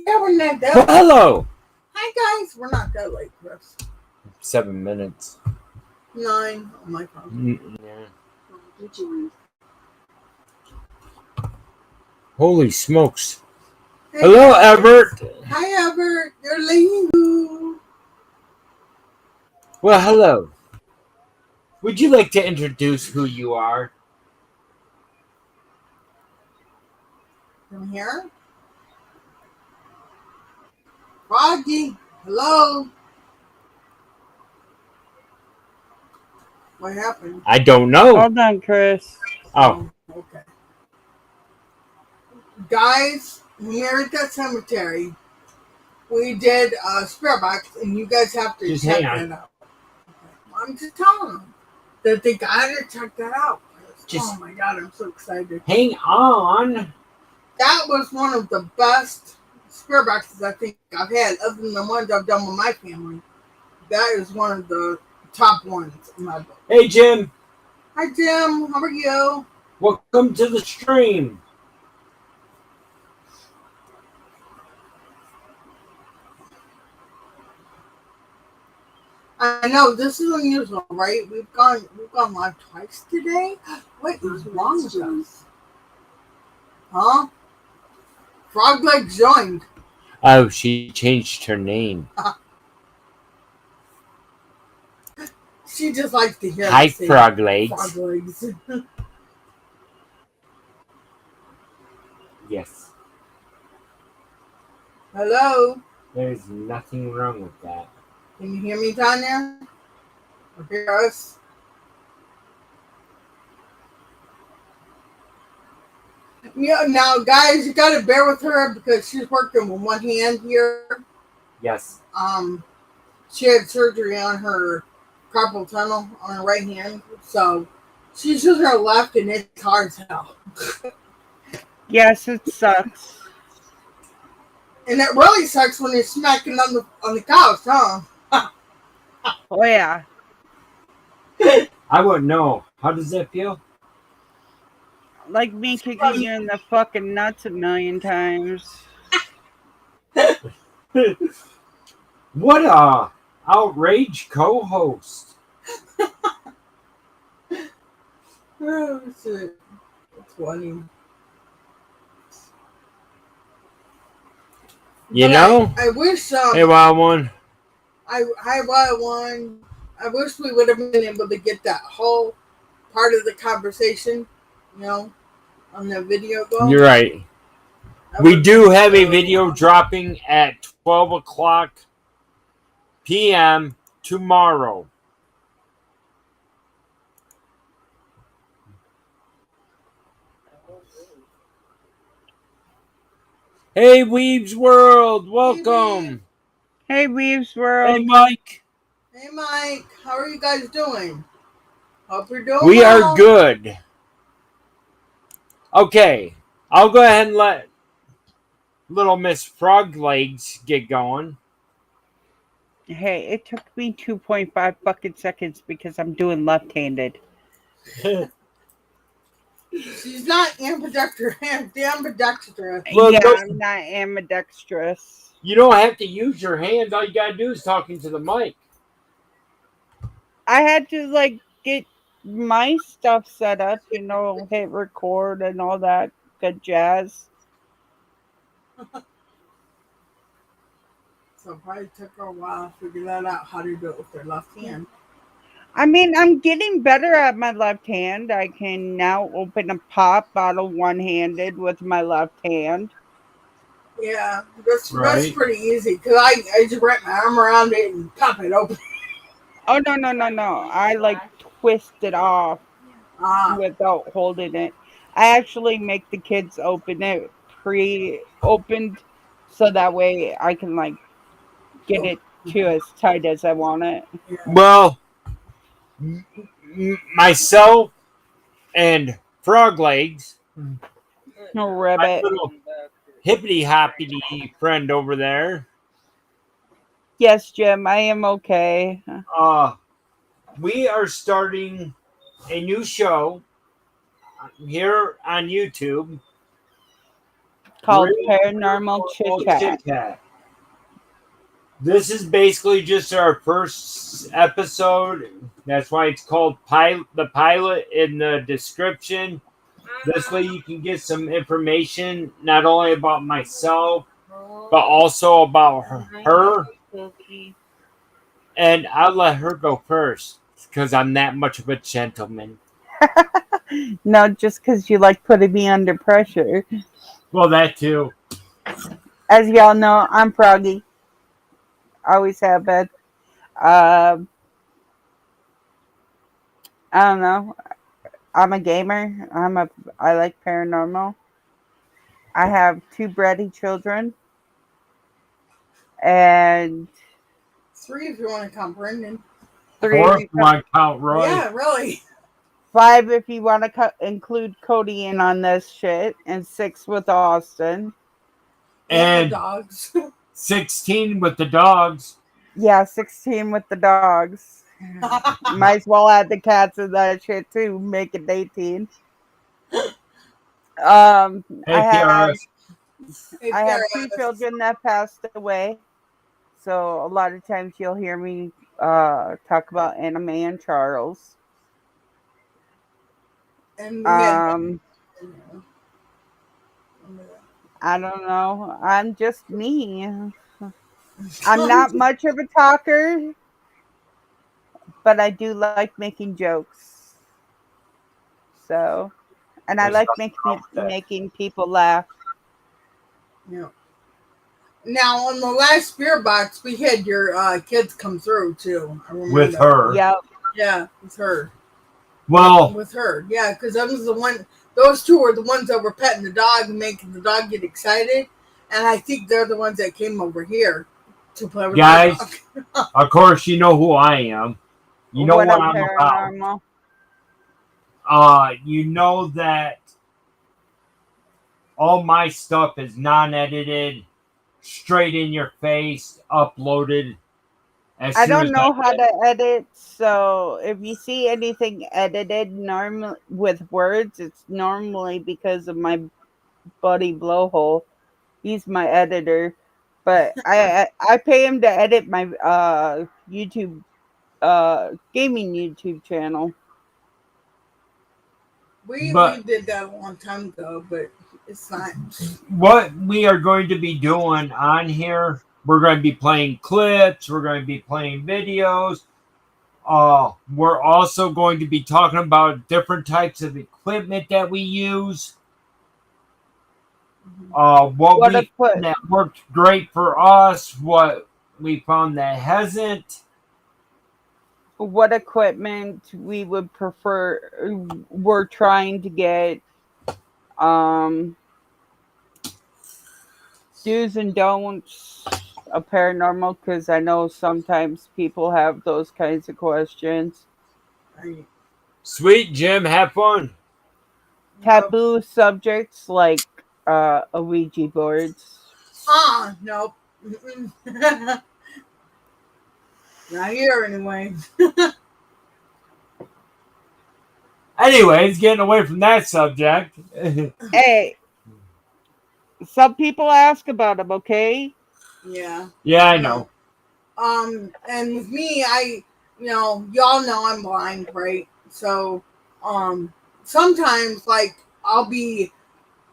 Yeah, we're not that Well, late. hello. Hi, guys. We're not that late, Chris. 7 minutes. 9 on my phone. Yeah. Holy smokes. Hey, Hello, guys. Everett. Hi, Albert. You're leaving. Well, hello. Would you like to introduce who you are? From here? Froggy. Hello. What happened? I don't know. Hold on, Chris. Oh, Okay. Guys, here at that cemetery, we did a spirit box, and you guys have to Just check hang on. that out. I'm just telling them that they gotta check that out. Just- Oh my god, I'm so excited. hang on. That was one of the best spirit boxes I think I've had, other than the ones I've done with my family. That is one of the top ones in my book. Hey, Jim. Hi, Jim. How are you? Welcome to the stream. I know this is unusual, right? We've gone live twice today. What is wrong with us? Huh? Frog Leg joined. Oh, she changed her name. She just likes to hear Hi, me say Frog Legs. Frog Legs. Yes. Hello. There's nothing wrong with that. Can you hear me, Tanya? Or hear us? Yeah, now, guys, you gotta bear with her because she's working with one hand here. Yes. She had surgery on her carpal tunnel on her right hand, so she's using her left, and it's hard as hell. Yes, it sucks. And it really sucks when you're smacking on the couch, huh? Oh, yeah. I wouldn't know. How does that feel? Like me kicking you in the fucking nuts a million times. What a outraged co-host. Oh, shit. It's funny. You But know? I wish Hey, Wild One. Hi, Wild One. I wish we would have been able to get that whole part of the conversation, on the video going. You're right. We do have a video dropping at 12 o'clock p.m. tomorrow. Hey, Weebs World. Welcome. Hey, Weaves World. Hey, Mike. Hey, Mike. How are you guys doing? Hope you're doing We well. are good. Okay. I'll go ahead and let little Miss Frog Legs get going. Hey, it took me 2.5 fucking seconds because I'm doing left-handed. She's not ambidextrous. Ambidextrous. Well, yeah, no- I'm not ambidextrous. You don't have to use your hands. All you gotta do is talking to the mic. I had to, get my stuff set up, hit record and all that good jazz. So it probably took her a while to figure that out, how to do it with her left hand. I mean, I'm getting better at my left hand. I can now open a pop bottle one-handed with my left hand. Yeah, that's Right. pretty easy because I just wrap my arm around it and pop it open. Oh, no. I, twist it off Ah, without holding it. I actually make the kids open it pre-opened so that way I can, get it to as tight as I want it. yeah. Well, myself and Frog Legs, No my ribbit. little hippity hoppity friend over there, Yes, Jim, I am okay. we are starting a new show here on YouTube. called Paranormal Chit Chat. Chat. This is basically just our first episode. That's why it's called the pilot in the description. This way you can get some information not only about myself, but also about her. And I'll let her go first because I'm that much of a gentleman. No, just because you like putting me under pressure. Well, that too. As y'all know, I'm Froggy. Always have been. Um, I don't know. I'm a gamer. I like paranormal. I have 2 bratty children, and 3 if you want to count Brendan. 3 Four if if you you want to count Roy. Yeah, really. 5 if you want to include Cody in on this shit, and 6 with Austin. And And the dogs. 16 with the dogs. Yeah, 16 with the dogs. Might as well add the cats in that shit too, make it 18. Hey, Kiara. I have 2 children that passed away, so a lot of times you'll hear me talk about Anime and Charles. And I don't know. I'm just me. I'm not much of a talker, but I do like making jokes. So, and I There's like nothing wrong with that. making people laugh. Yeah. Now on the last spirit box, we had your kids come through too. I remember With that. her. Yep. Yeah, with her. Well, With her. Yeah, because that was the one. Those 2 were the ones that were petting the dog and making the dog get excited, and I think they're the ones that came over here to play with guys, the dog. of course, you know who I am. You know what I'm paranormal? about. You know that all my stuff is non-edited, straight in your face, uploaded. I don't know how to edit, so if you see anything edited normally with words, it's normally because of my buddy Blowhole. He's my editor, but I pay him to edit my YouTube gaming YouTube channel. We did that a long time ago, but it's not. What we are going to be doing on here, we're going to be playing clips, we're going to be playing videos. We're also going to be talking about different types of equipment that we use. What we found that worked great for us, what we found that hasn't. What equipment we would prefer. We're trying to get do's and don'ts of paranormal, because I know sometimes people have those kinds of questions. Sweet, Jim, have fun. Taboo subjects like Ouija boards. Nope. Not here anyway. Anyways, getting away from that subject. Hey, some people ask about them, okay? Yeah. Yeah, I know. And with me, y'all know I'm blind, right? So, sometimes, like, I'll be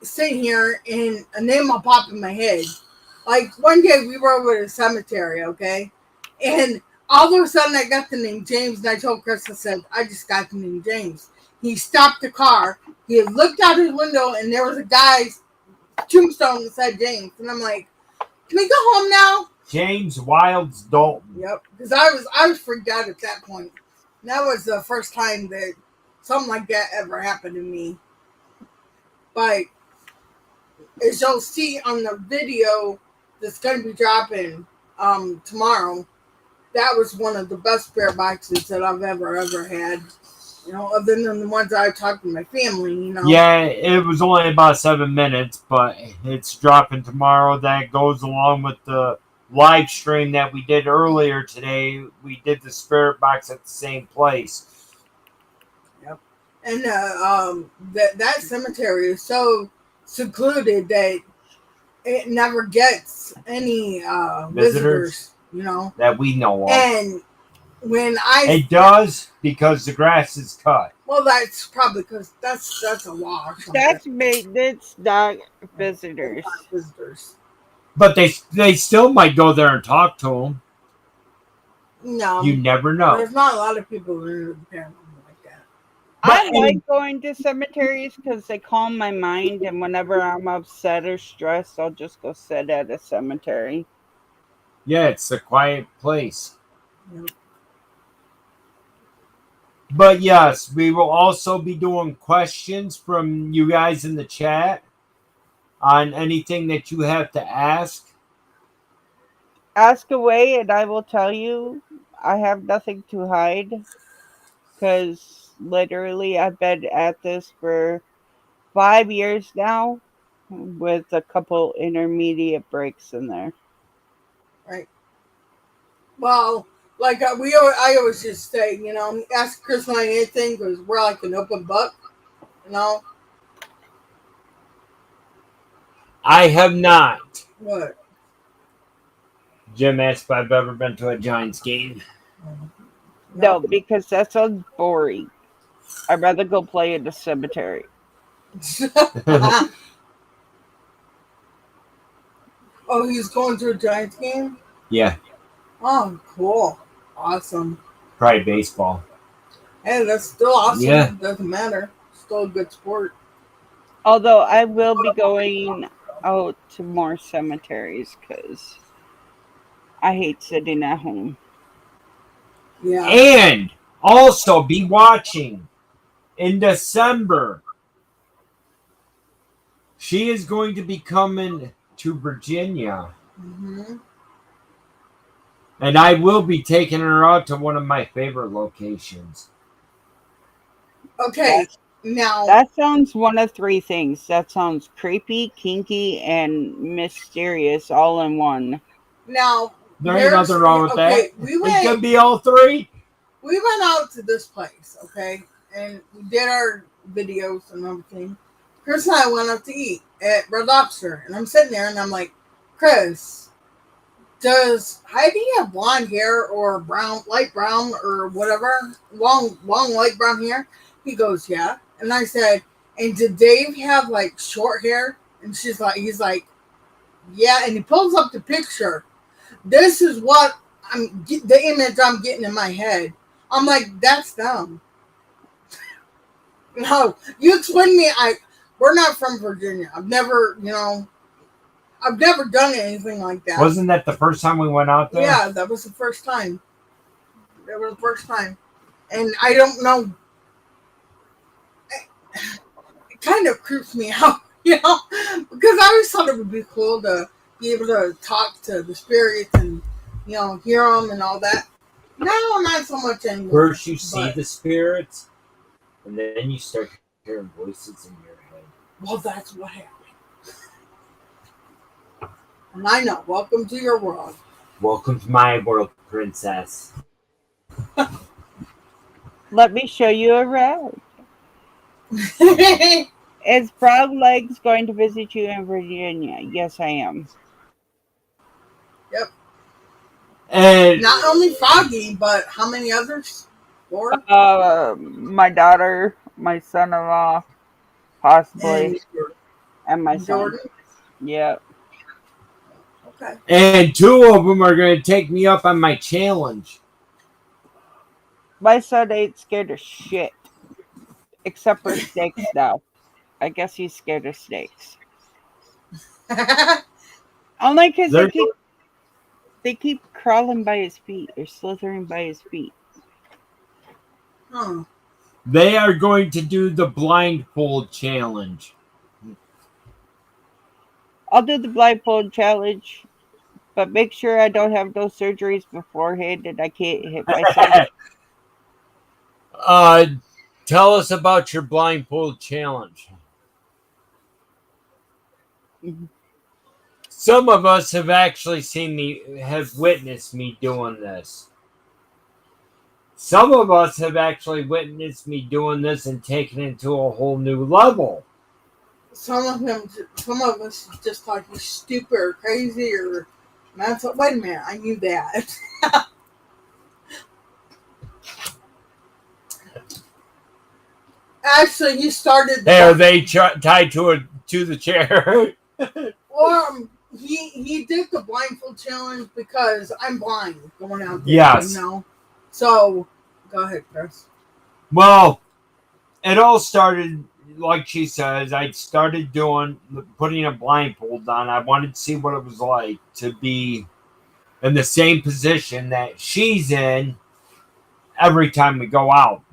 sitting here and a name will pop in my head. Like, one day we were over at a cemetery, okay? And all of a sudden I got the name James, and I told Chris, I said, I just got the name James. He stopped the car. He looked out his window, and there was a guy's tombstone that said James. And I'm like, can we go home now? James Wilds Dalton. Yep, because I was freaked out at that point. And that was the first time that something like that ever happened to me. But as you'll see on the video that's going to be dropping tomorrow, that was one of the best spirit boxes that I've ever had. Other than the ones I talked to my family, Yeah, it was only about 7 minutes, but it's dropping tomorrow. That goes along with the live stream that we did earlier today. We did the spirit box at the same place. Yep. And that cemetery is so secluded that it never gets any visitors, you know. that we know of. And when it does because the grass is cut. Well, that's probably because that's a law or something. That's maintenance, not visitors. Not visitors. But they still might go there and talk to them. No, you never know. There's not a lot of people who are the paranormal like that. I like going to cemeteries because they calm my mind, and whenever I'm upset or stressed, I'll just go sit at a cemetery. Yeah, it's a quiet place. Yep. But yes, we will also be doing questions from you guys in the chat on anything that you have to ask. Ask away, and I will tell you. I have nothing to hide because literally I've been at this for 5 years now, with a couple intermediate breaks in there. Right. Well, like I always just say, you know, ask Chris on anything because we're like an open book, you know. I have not. What? Jim asked if I've ever been to a Giants game. No, because that sounds boring. I'd rather go play in the cemetery. Oh, he's going to a Giants game? Yeah. Oh, cool. Awesome. Probably baseball. Hey, that's still awesome. Yeah. It doesn't matter. Still a good sport. Although I will be going out to more cemeteries because I hate sitting at home. Yeah. And also be watching in December. She is going to be coming to Virginia. Mm-hmm. And I will be taking her out to one of my favorite locations. Okay. Now that sounds one of three things. That sounds creepy, kinky, and mysterious all in one. Now there ain't nothing wrong with that. It could be all three. We went out to this place, okay, and we did our videos and everything. Chris and I went out to eat at Red Lobster, and I'm sitting there and I'm like, Chris, does Heidi have blonde hair or brown, light brown or whatever, long light brown hair? He goes, yeah. And I said, and did Dave have like short hair? And he's like, yeah. And he pulls up the picture. This is what the image I'm getting in my head. I'm like, that's them. No, you explain me. We're not from Virginia. I've never done anything like that. Wasn't that the first time we went out there? Yeah, that was the first time. That was the first time. And I don't know. It kind of creeps me out, you know, because I always thought it would be cool to be able to talk to the spirits and, you know, hear them and all that. No, not so much anymore. First you see the spirits, and then you start hearing voices in your head. Well, that's what happened. And I know. Welcome to your world. Welcome to my world, princess. Let me show you around. Is Frog Legs going to visit you in Virginia? Yes, I am. Yep. And not only Froggy, but how many others? 4? My daughter, my son-in-law, possibly, and my Jordan. Son. Yeah. Okay. And 2 of them are going to take me up on my challenge. My son ain't scared of shit, except for snakes now. I guess he's scared of snakes. Only because they keep crawling by his feet or slithering by his feet. Huh. They are going to do the blindfold challenge. I'll do the blindfold challenge, but make sure I don't have no surgeries beforehand and I can't hit myself. Tell us about your blindfold challenge. Mm-hmm. Some of us have actually have witnessed me doing this. Some of us have actually witnessed me doing this and taken it to a whole new level. some of us just thought you stupid or crazy or mental. Wait a minute, I knew that. Actually, he started. Hey, are they tied to the chair? Well, he did the blindfold challenge because I'm blind going out there. Yes. You know. So, go ahead, Chris. Well, it all started, like she says, I started putting a blindfold on. I wanted to see what it was like to be in the same position that she's in every time we go out.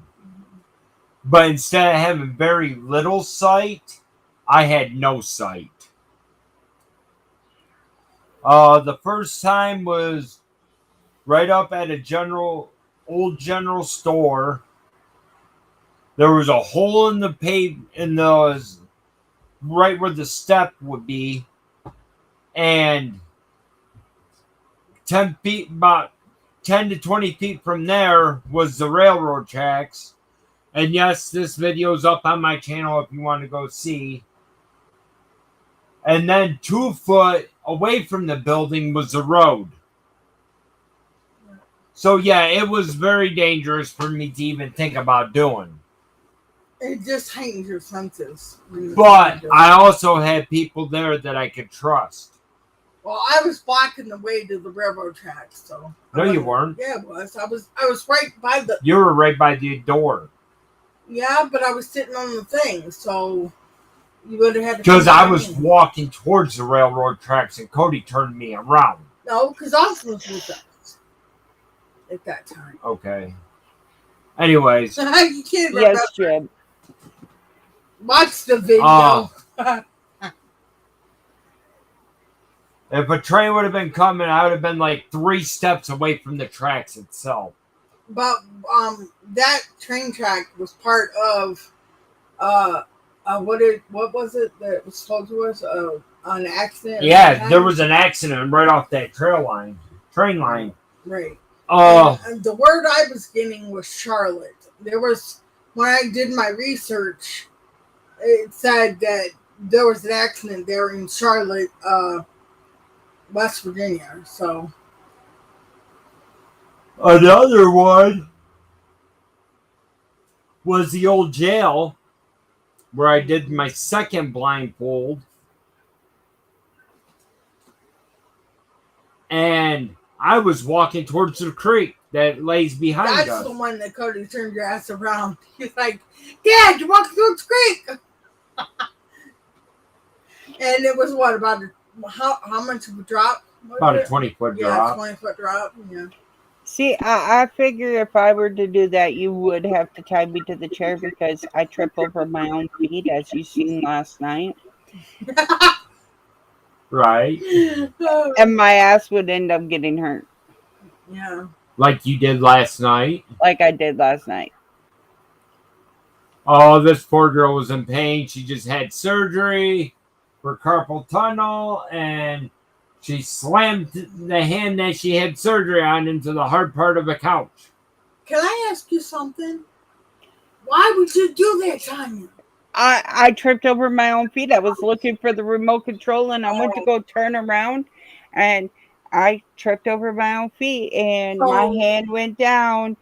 But instead of having very little sight, I had no sight. The first time was right up at a old general store. There was a hole in the right where the step would be, and about 10 to 20 feet from there was the railroad tracks. And yes, this video's up on my channel if you want to go see. And then 2 foot away from the building was the road. So yeah, it was very dangerous for me to even think about doing. It just heightens your senses. But I also had people there that I could trust. Well, I was blocking the way to the railroad tracks, so. No, you weren't. Yeah, it was. I was right by the. You were right by the door. Yeah, but I was sitting on the thing, so you would have had to. Because I was walking towards the railroad tracks, and Cody turned me around. No, because I was with us at that time. Okay. Anyways. You can't remember. Yes, Jim. Watch the video. If a train would have been coming, I would have been like 3 steps away from the tracks itself. But that train track was part of what was it that was told to us? An accident. Yeah, there was an accident right off that train line. Right. And the word I was getting was Charlotte. There was, when I did my research, it said that there was an accident there in Charlotte, West Virginia. So another one was the old jail where I did my second blindfold. And I was walking towards the creek that lays behind us. That's the one that Cody turned your ass around. He's like, Dad, you're walking towards the creek. And it was what, about how much of a drop? About a 20-foot drop. Yeah, 20-foot drop. Yeah. See, I figure if I were to do that, you would have to tie me to the chair because I trip over my own feet, as you seen last night. Right. And my ass would end up getting hurt. Yeah. Like you did last night. Like I did last night. Oh, this poor girl was in pain. She just had surgery for carpal tunnel, and she slammed the hand that she had surgery on into the hard part of the couch. Can I ask you something? Why would you do that, Tanya? I tripped over my own feet. I was looking for the remote control, and I went to go turn around, and I tripped over my own feet, and my hand went down.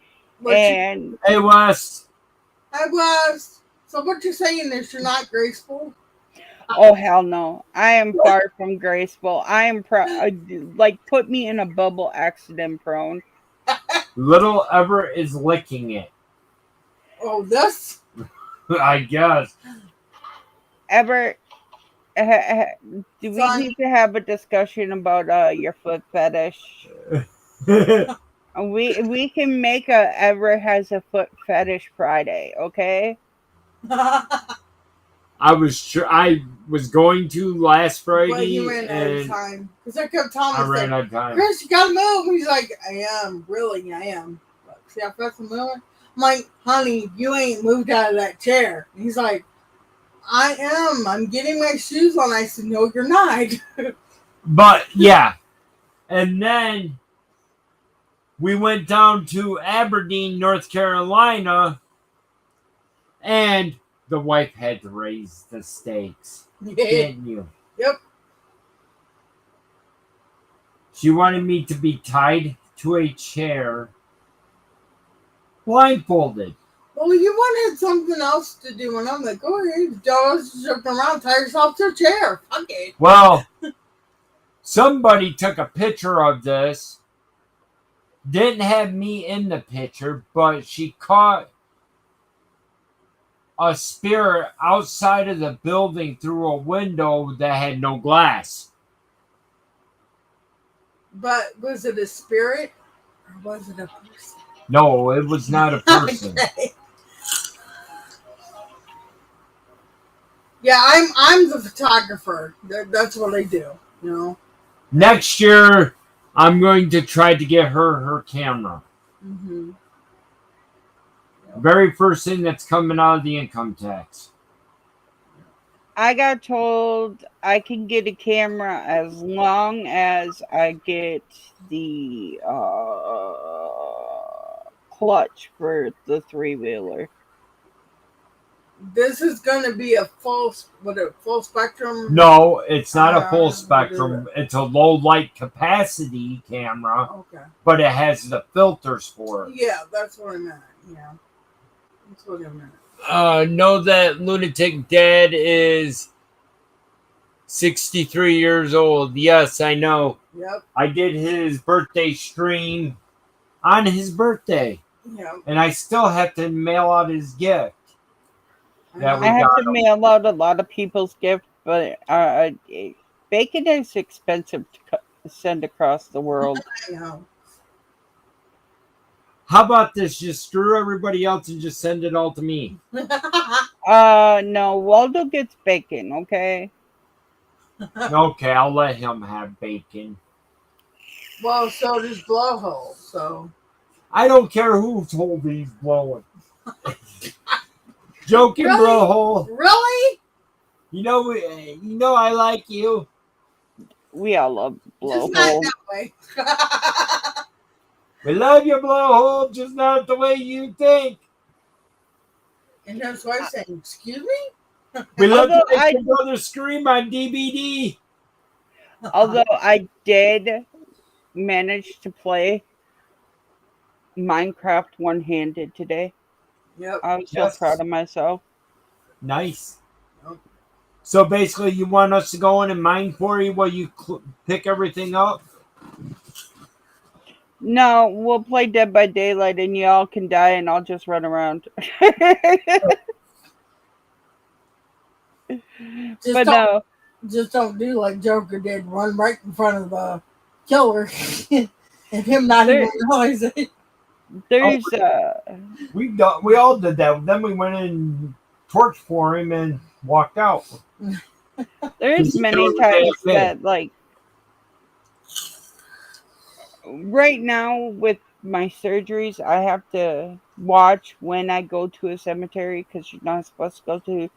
And hey, Wes. I was. So what you're saying is you're not graceful? Oh, hell no. I am far from graceful. I am like, put me in a bubble accident prone. Little Ever is licking it. Oh, this? I guess. Ever, do we need to have a discussion about your foot fetish? We can make a Ever has a foot fetish Friday, okay? I was going to last Friday. But you ran out of time. Because I kept telling him, I ran out of time. Chris, you gotta move. He's like, I am. Really, I am. But see how fast I'm moving? I'm like, honey, you ain't moved out of that chair. And he's like, I am. I'm getting my shoes on. I said, no, you're not. But, yeah. And then we went down to Aberdeen, North Carolina, and the wife had to raise the stakes, Yeah. didn't you? Yep. She wanted me to be tied to a chair, blindfolded. Well, you wanted something else to do, and I'm like, go ahead, just jump around, tie yourself to a chair. Fuck it. Well, somebody took a picture of this. Didn't have me in the picture, but she caught a spirit outside of the building through a window that had no glass. But was it a spirit or was it a person? No, it was not a person. Okay. Yeah, I'm the photographer. That's what I do. You know. Next year, I'm going to try to get her camera. Mm-hmm. Very first thing that's coming out of the income tax. I got told I can get a camera as long as I get the clutch for the 3-wheeler. This is going to be a full spectrum. No, it's not a full What is spectrum. it? It's a low light capacity camera, Okay. but it has the filters for it. Yeah, that's what I meant. Yeah, that's what I meant. Know that Lunatic Dad is 63 years old. Yes, I know. Yep. I did his birthday stream on his birthday, Yep. and I still have to mail out his gift. That we I have got to him. mail out a lot of people's gifts, but bacon is expensive to send across the world. I know. How about this? Just screw everybody else and just send it all to me. No, Waldo gets bacon, okay? Okay, I'll let him have bacon. Well, so does Blowhole. So I don't care whose hole he's blowing. Joking, Really? bro hole. Really? You know I like you. We all love Just not Blowhole. that way. We love you, blowhole, just not the way you think. And his wife saying, "Excuse me." We love to Although make your brother scream on DVD. Although I did manage to play Minecraft one-handed today. Yep. I was so Yes. proud of myself. Nice. Yep. So basically, you want us to go in and mine for you while you pick everything up? No, we'll play Dead by Daylight and y'all can die and I'll just run around. But no, Just don't do like Joker did. Run right in front of the killer, and him not even realize it. there's We all did that. Then we went in, torched for him, and walked out. there's many times that like right now with my surgeries I have to watch when I go to a cemetery because you're not supposed to go to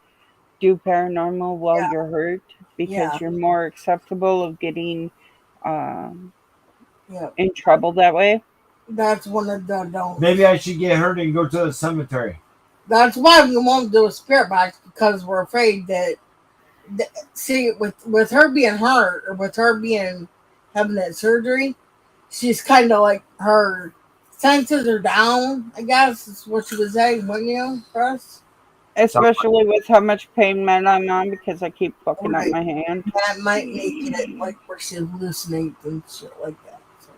do paranormal while Yeah. you're hurt because Yeah. you're more acceptable of getting um, Yeah, in trouble that way. that's one of the don't. Maybe I should get hurt and go to the cemetery. That's why we won't do a spirit box because we're afraid that. See, with her being hurt or with her being having that surgery, she's kind of like her senses are down. I guess is what she was saying, wouldn't you, Chris? Especially with how much pain med I'm on because I keep fucking up Right. my hand. That might make it like where she hallucinates and shit like that. So,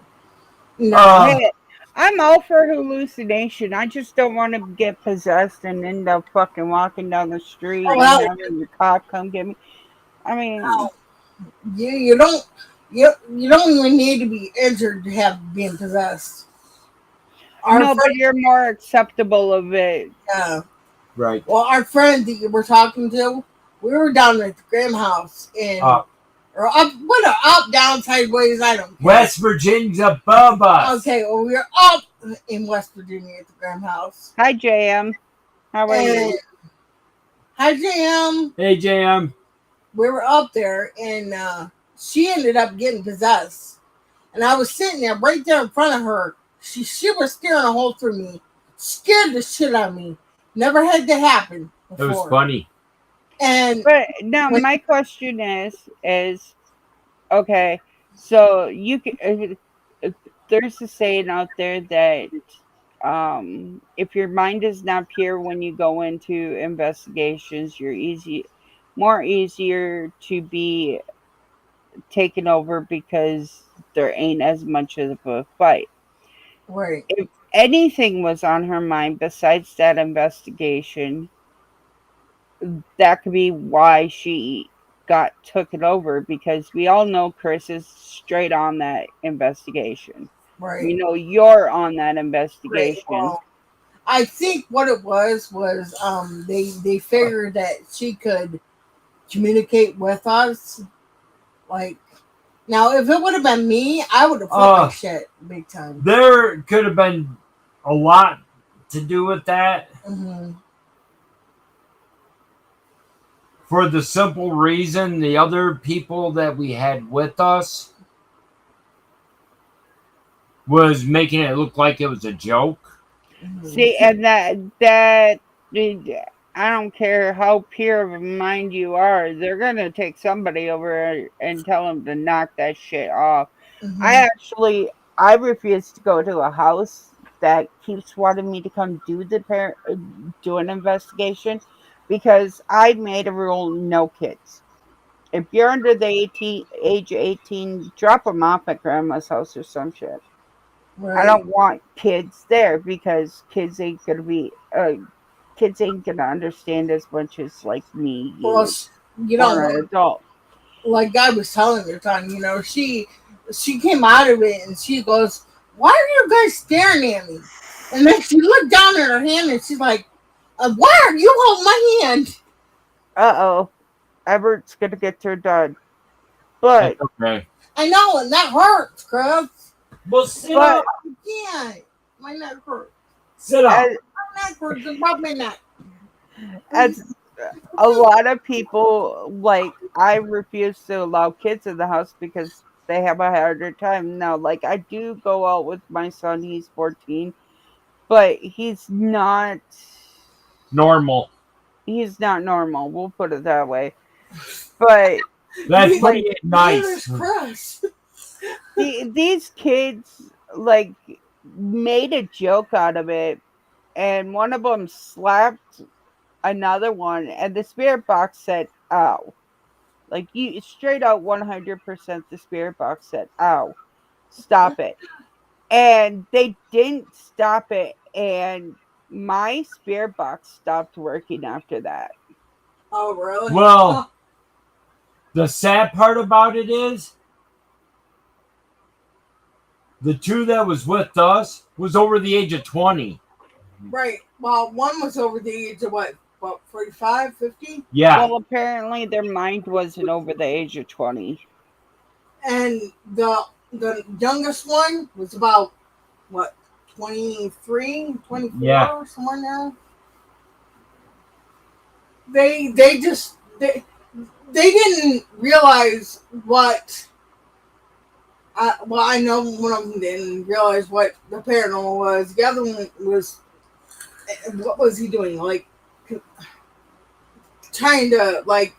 no, Hey, I'm all for hallucination. I just don't want to get possessed and end up fucking walking down the street Well- and having your cop come get me. I mean, you don't even need to be injured to have being possessed. Our no, but friend, you're more acceptable of it. Right. well, our friend that you were talking to, we were down at the Graham house in or up, down, sideways. I don't care. West Virginia's above us. Okay, well, we were up in West Virginia at the Graham house. Hi, JM. How are And you? hi, JM. Hey, JM. We were up there, and she ended up getting possessed. And I was sitting there right there in front of her. She was staring a hole through me, scared the shit out of me. Never had to happen. It was before. funny. And But now when, my question is okay. So you can there's a saying out there that if your mind is not pure when you go into investigations, you're more easier to be taken over because there ain't as much of a fight. right, If anything was on her mind besides that investigation, that could be why she got taken over, because we all know Chris is straight on that investigation. We right, know you're on that right. investigation. Well, I think what it was they figured that she could communicate with us. Like now, if it would have been me, I would have flipped my Uh, shit big time. there could have been a lot to do with that Hmm. for the simple reason the other people that we had with us was making it look like it was a joke. Hmm. See, and that I don't care how pure of a mind you are, they're gonna take somebody over and tell them to knock that shit off. I Hmm. actually I refuse to go to a house that keeps wanting me to come do an investigation, because I made a rule: no kids. If you're under the age of 18, drop them off at grandma's house or some shit. I Right. don't want kids there because kids ain't gonna understand as much as like me, Well, you, you know, or an adult. like God was telling her, time, she came out of it and she goes, "Why are you guys staring at me?" And then she looked down at her hand and she's like, "Why are you holding my hand?" Uh-oh, Everett's gonna get her done. That's But okay. I know, and that hurts, Chris. Well, sit but up. You can't. My neck hurts. Sit up. as My neck hurts above my neck. as a lot of people, like, I refuse to allow kids in the house because they have a harder time. Now, like, I do go out with my son, he's 14, but Normal. he's not normal, we'll put it that way. But That's Ne- like pretty Neither nice. is Chris. these kids like made a joke out of it, and one of them slapped another one, and the spirit box said ow. Like, you straight out 100%, the spirit box said ow, stop it. And they didn't stop it, and my spirit box stopped working after that. Oh, really? Well, the sad part about it is the two that was with us was over the age of 20. Right. Well, one was over the age of what, 45, 50? Yeah. Well, apparently their mind wasn't over the age of 20. And the youngest one was about what, 23, Yeah. 24, somewhere now. They didn't realize what. Well, I know one of them didn't realize what the paranormal was. The other one was, what was he doing? Like trying to like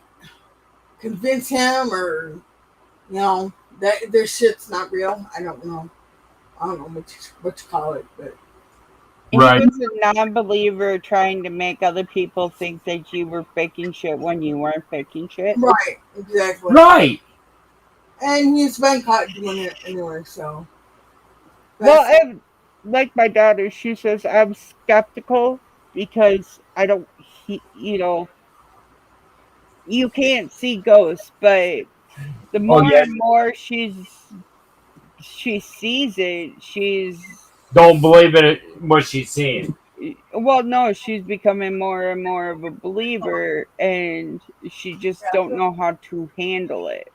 convince him, or that their shit's not real. I don't know. I don't know what you call it, but He Right. was a non-believer trying to make other people think that you were faking shit when you weren't faking shit. right, exactly. Right. And he's been caught doing it anyway, so Well, that's like my daughter, she says I'm skeptical because I don't, you can't see ghosts, but the Oh, more yeah. and more she sees it, Don't believe it what she's seeing. well, no, she's becoming more and more of a believer, and she just don't know how to handle it.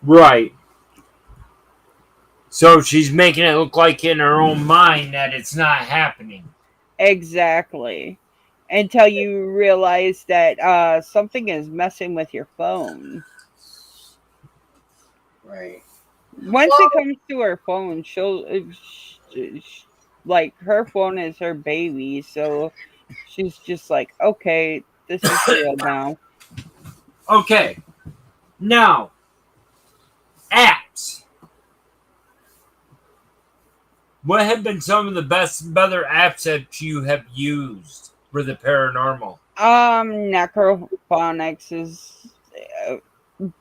Right. So she's making it look like in her own mind that it's not happening. Exactly. Until you realize that something is messing with your phone. right. Once it Well, comes to her phone, like, her phone is her baby, so She's just like, okay, this is real now. Okay, now apps. What have been some of the best better apps that you have used for the paranormal? Necrophonics is uh,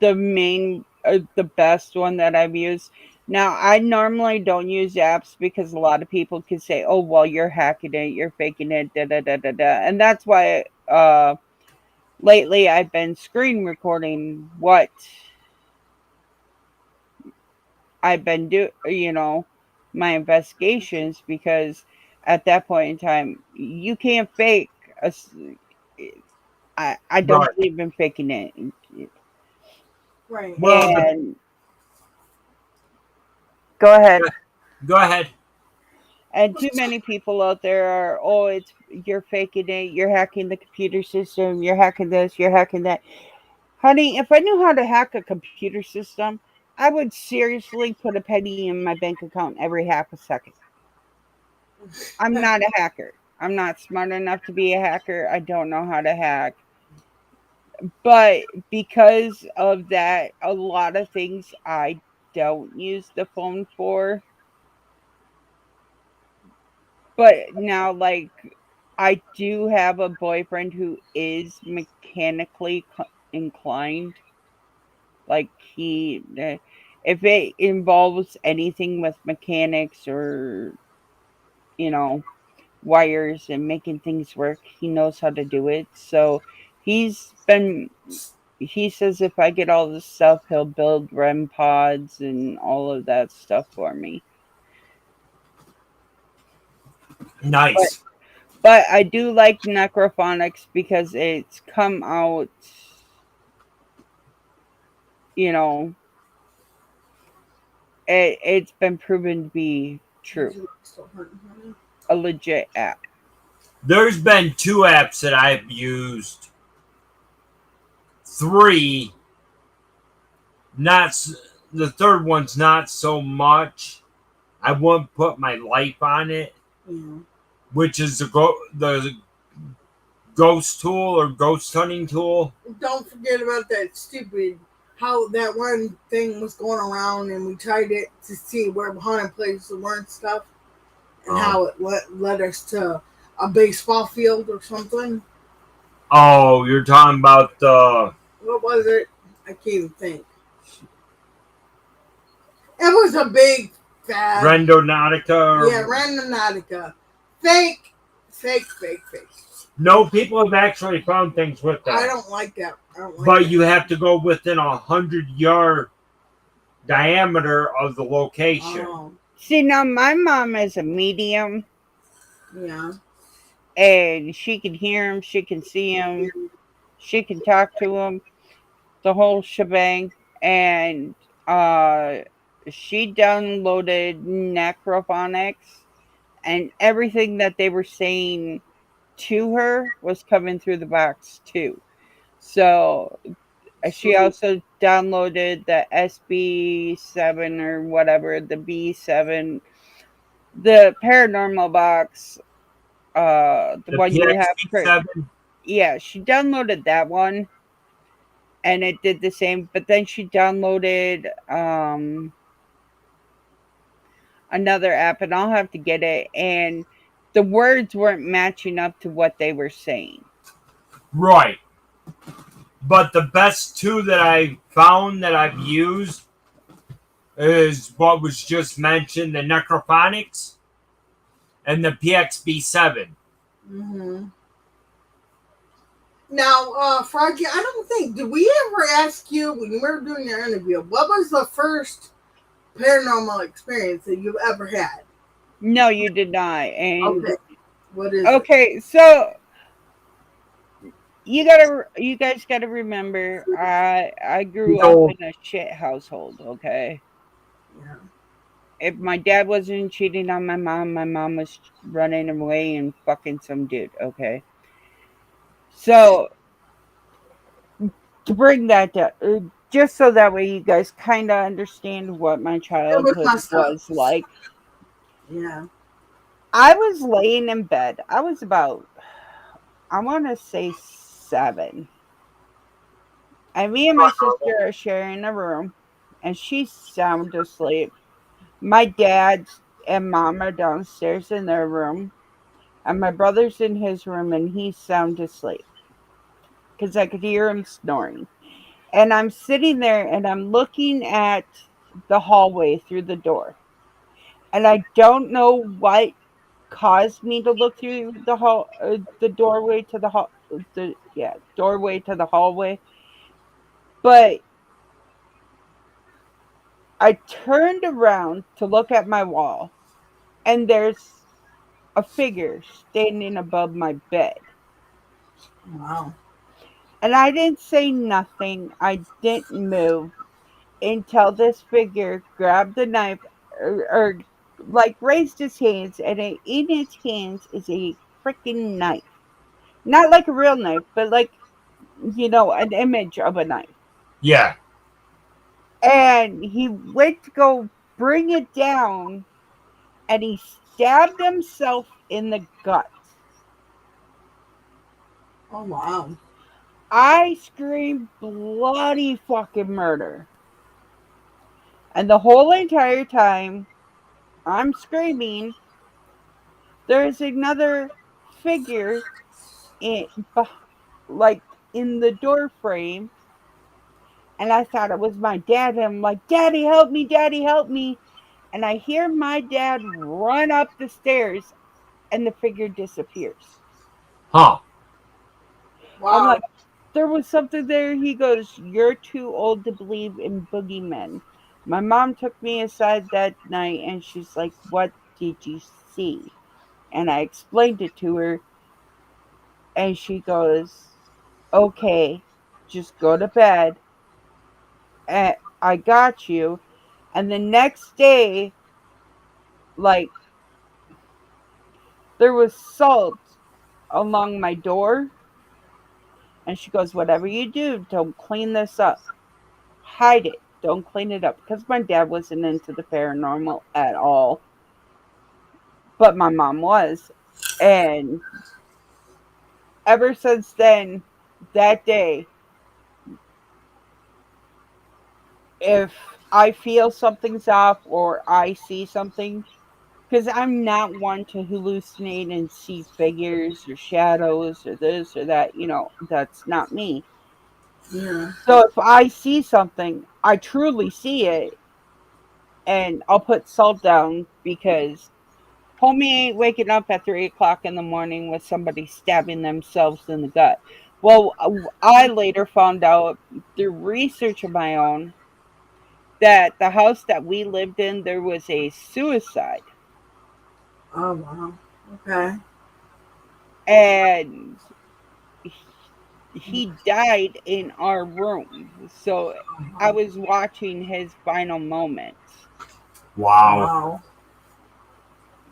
the best one that I've used. Now, I normally don't use apps because a lot of people can say, "Oh, well, you're hacking it, you're faking it, da da da da da," and that's why lately I've been screen recording what I've been my investigations, because at that point in time you can't fake a s- I don't Right. believe in faking it. Right. Well, And go ahead. go ahead. And too many people out there are, oh, it's you're faking it, you're hacking the computer system, you're hacking this, you're hacking that. Honey, if I knew how to hack a computer system, I would seriously put a penny in my bank account every half a second. I'm not a hacker. I'm not smart enough to be a hacker. I don't know how to hack. But because of that, a lot of things I don't use the phone for. But now, like, I do have a boyfriend who is mechanically inclined. Like, if it involves anything with mechanics or, you know, wires and making things work, he knows how to do it. So he's been, he says if I get all this stuff, he'll build REM pods and all of that stuff for me. But Nice. but I do like necrophonics because it's come out, you know, it's been proven to be Is true, your still hurting, honey? a legit app. There's been two apps that I've used. Three, not the third one's not so much. I wouldn't put my life on it, Yeah. which is the ghost tool or ghost hunting tool. Don't forget about that stupid how that one thing was going around and we tried it to see where haunted places were and stuff and Oh, how it led us to a baseball field or something. oh, you're talking about the What was it? I can't even think. It was a big fad. Randonautica. Yeah, Randonautica. Fake, fake, fake, fake. No, people have actually found things with I that, don't like that. I don't like but that. you have to go within 100-yard diameter of the location. Oh, See, now my mom is a medium, yeah. and she can hear him, she can see him, she can talk to him, the whole shebang. And uh, she downloaded Necrophonics, and everything that they were saying to her was coming through the box too. So she So, also downloaded the SB7 or whatever, the B7, the paranormal box, the The one you have PXP7. yeah, she downloaded that one and it did the same, but then she downloaded another app, and I'll have to get it, and the words weren't matching up to what they were saying. Right. But the best two that I found that I've used is what was just mentioned, the Necrophonics and the PXB7. hmm Now, Froggy, I don't think, did we ever ask you when we were doing your interview, what was the first paranormal experience that you've ever had? No, you did not. And Okay, what is it? okay, so you guys gotta remember, I grew up No, in a shit household. Okay, Yeah. if my dad wasn't cheating on my mom was running away and fucking some dude. Okay, so to bring that down, just so that way you guys kind of understand what my It was childhood messed up. was like. Yeah. I was laying in bed. I was about I want to say 7. And me and my sister are sharing a room, and she's sound asleep. My dad and mom are downstairs in their room, and my brother's in his room, and he's sound asleep because I could hear him snoring. And I'm sitting there and I'm looking at the hallway through the door. And I don't know what caused me to look through the doorway to the hall, the yeah, doorway to the hallway. But I turned around to look at my wall, and there's a figure standing above my bed. Wow. And I didn't say nothing. I didn't move until this figure grabbed the knife, or like raised his hands, and in its hands is a freaking knife. Not like a real knife, but like, an image of a knife. Yeah. And he went to go bring it down, and he stabbed himself in the gut. Oh wow. I screamed bloody fucking murder. And the whole entire time I'm screaming, there's another figure in, like, in the door frame, and I thought it was my dad. And I'm like, "Daddy, help me! Daddy, help me!" And I hear my dad run up the stairs, and the figure disappears. Huh. I'm Wow. like, "There was something there." He goes, "You're too old to believe in boogeymen." My mom took me aside that night, and she's like, "What did you see?" And I explained it to her, and she goes, "Okay, just go to bed. I got you." And the next day, like, there was salt along my door, and she goes, "Whatever you do, don't clean this up. Hide it. Don't clean it up." Because my dad wasn't into the paranormal at all, but my mom was. And ever since then, that day, if I feel something's off or I see something, because I'm not one to hallucinate and see figures or shadows or this or that. That's not me. Yeah. So if I see something, I truly see it, and I'll put salt down because homie ain't waking up at 3 o'clock in the morning with somebody stabbing themselves in the gut. Well, I later found out through research of my own that the house that we lived in, there was a suicide, Oh wow. Okay. and he died in our room. So I Uh-huh. was watching his final moments. Wow. Wow.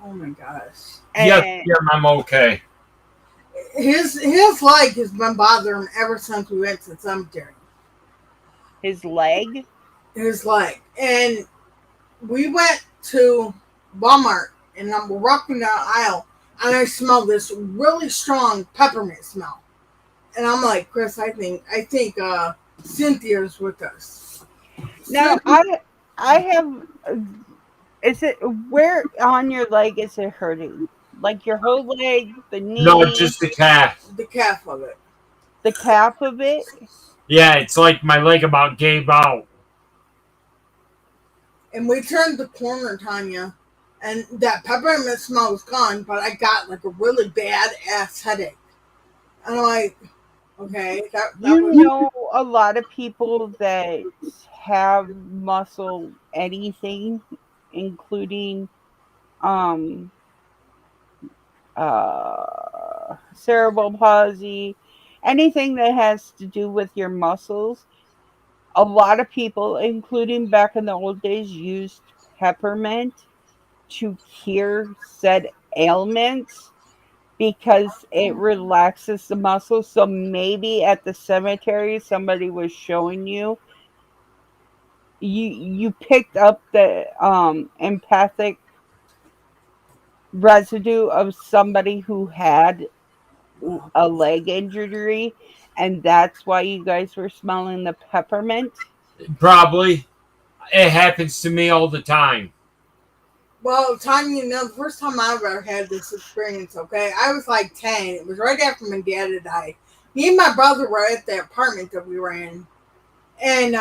Oh my gosh. Yes, And yeah, I'm okay. His leg has been bothering him ever since we went to the cemetery. his leg, His leg. And we went to Walmart and I'm walking down the aisle and I smell this really strong peppermint smell. And I'm like, Chris, I think Cynthia's with us. now Cynthia, I have, is it, where on your leg is it hurting? Like your whole leg, the No, knee, just the calf. the calf of it. the calf of it? Yeah, it's like my leg about gave out. And we turned the corner, Tanya, and that peppermint smell was gone, but I got like a really bad ass headache. And I'm like, okay, that You was know, a lot of people that have muscle anything, including um cerebral palsy, anything that has to do with your muscles. A lot of people, including back in the old days, used peppermint to cure said ailments because it relaxes the muscles. So maybe at the cemetery, somebody was showing you. You picked up the empathic residue of somebody who had a leg injury, and that's why you guys were smelling the peppermint? Probably. It happens to me all the time. Well, Tanya, the first time I ever had this experience, okay, I was like 10. It was right after my dad had died. Me and my brother were at the apartment that we were in, and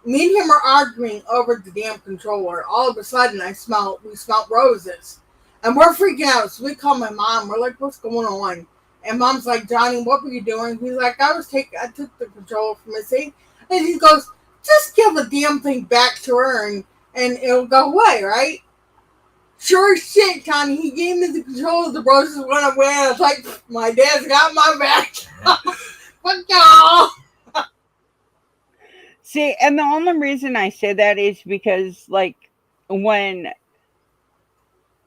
me and him are arguing over the damn controller. All of a sudden, we smelled roses, and we're freaking out. So we call my mom. We're like, "What's going on?" And mom's like, "Johnny, what were you doing?" He's like, I took the controller from Missy," and he goes, "Just give the damn thing back to her, and it'll go away, right?" Sure as shit, Connie. He gave me the controller. The roses went away. I was like, "My dad's got my back." Fuck y'all. See, and the only reason I say that is because, like, when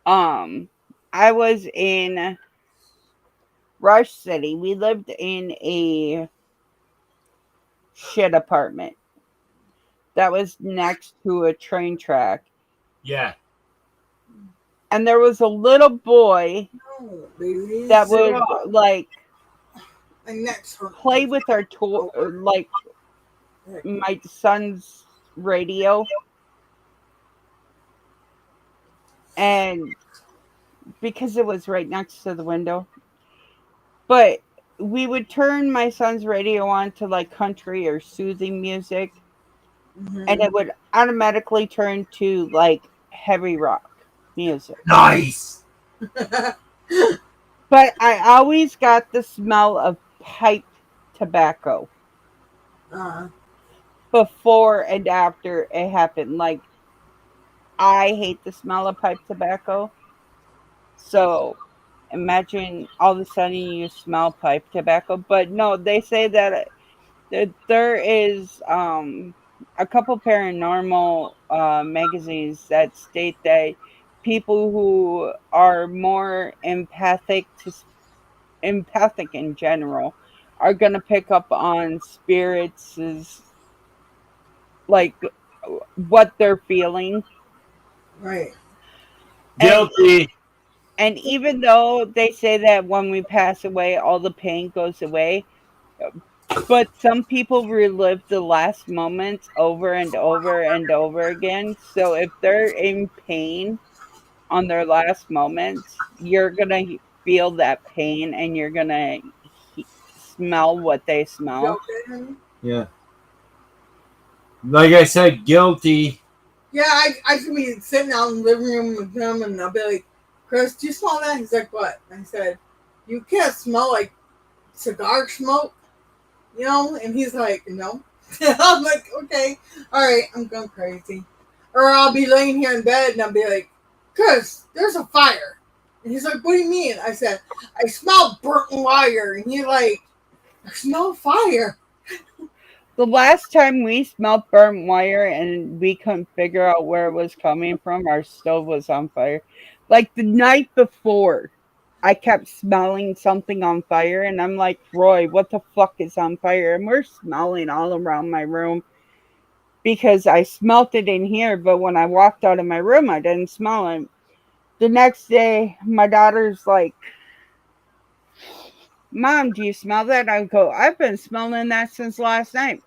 I was in Rush City, we lived in a shit apartment that was next to a train track. Yeah. And there was a little boy No, baby. that Sit would, up. like, My neck's hurting. play with our toy, like, my son's radio. And because it was right next to the window. But we would turn my son's radio on to like country or soothing music, and it would automatically turn to like heavy rock music. Nice. But I always got the smell of pipe tobacco before and after it happened. Like, I hate the smell of pipe tobacco. So imagine all of a sudden you smell pipe tobacco. But no, they say that there is a couple paranormal magazines that state that people who are more empathic in general are going to pick up on spirits, like what they're feeling. Right. and Guilty. and even though they say that when we pass away all the pain goes away, but some people relive the last moments over and over and over again. So if they're in pain on their last moments, you're going to feel that pain and you're going to smell what they You smell. okay, honey? Yeah. Like I said, guilty. Yeah, I could be sitting out in the living room with him, and I'll be like, "Chris, do you smell that?" He's like, "What?" I said, "You can't smell like cigar smoke, you know?" And he's like, "No." I'm like, "Okay, all right, I'm going crazy." Or I'll be laying here in bed, and I'll be like, "Chris, there's a fire." And he's like, "What do you mean?" I said, "I smell burnt wire." And he's like, "There's no fire." The last time we smelled burnt wire and we couldn't figure out where it was coming from, our stove was on fire. Like the night before, I kept smelling something on fire, and I'm like, "Roy, what the fuck is on fire?" And we're smelling all around my room because I smelt it in here, but when I walked out of my room, I didn't smell it. The next day, my daughter's like, "Mom, do you smell that?" I go, "I've been smelling that since last night."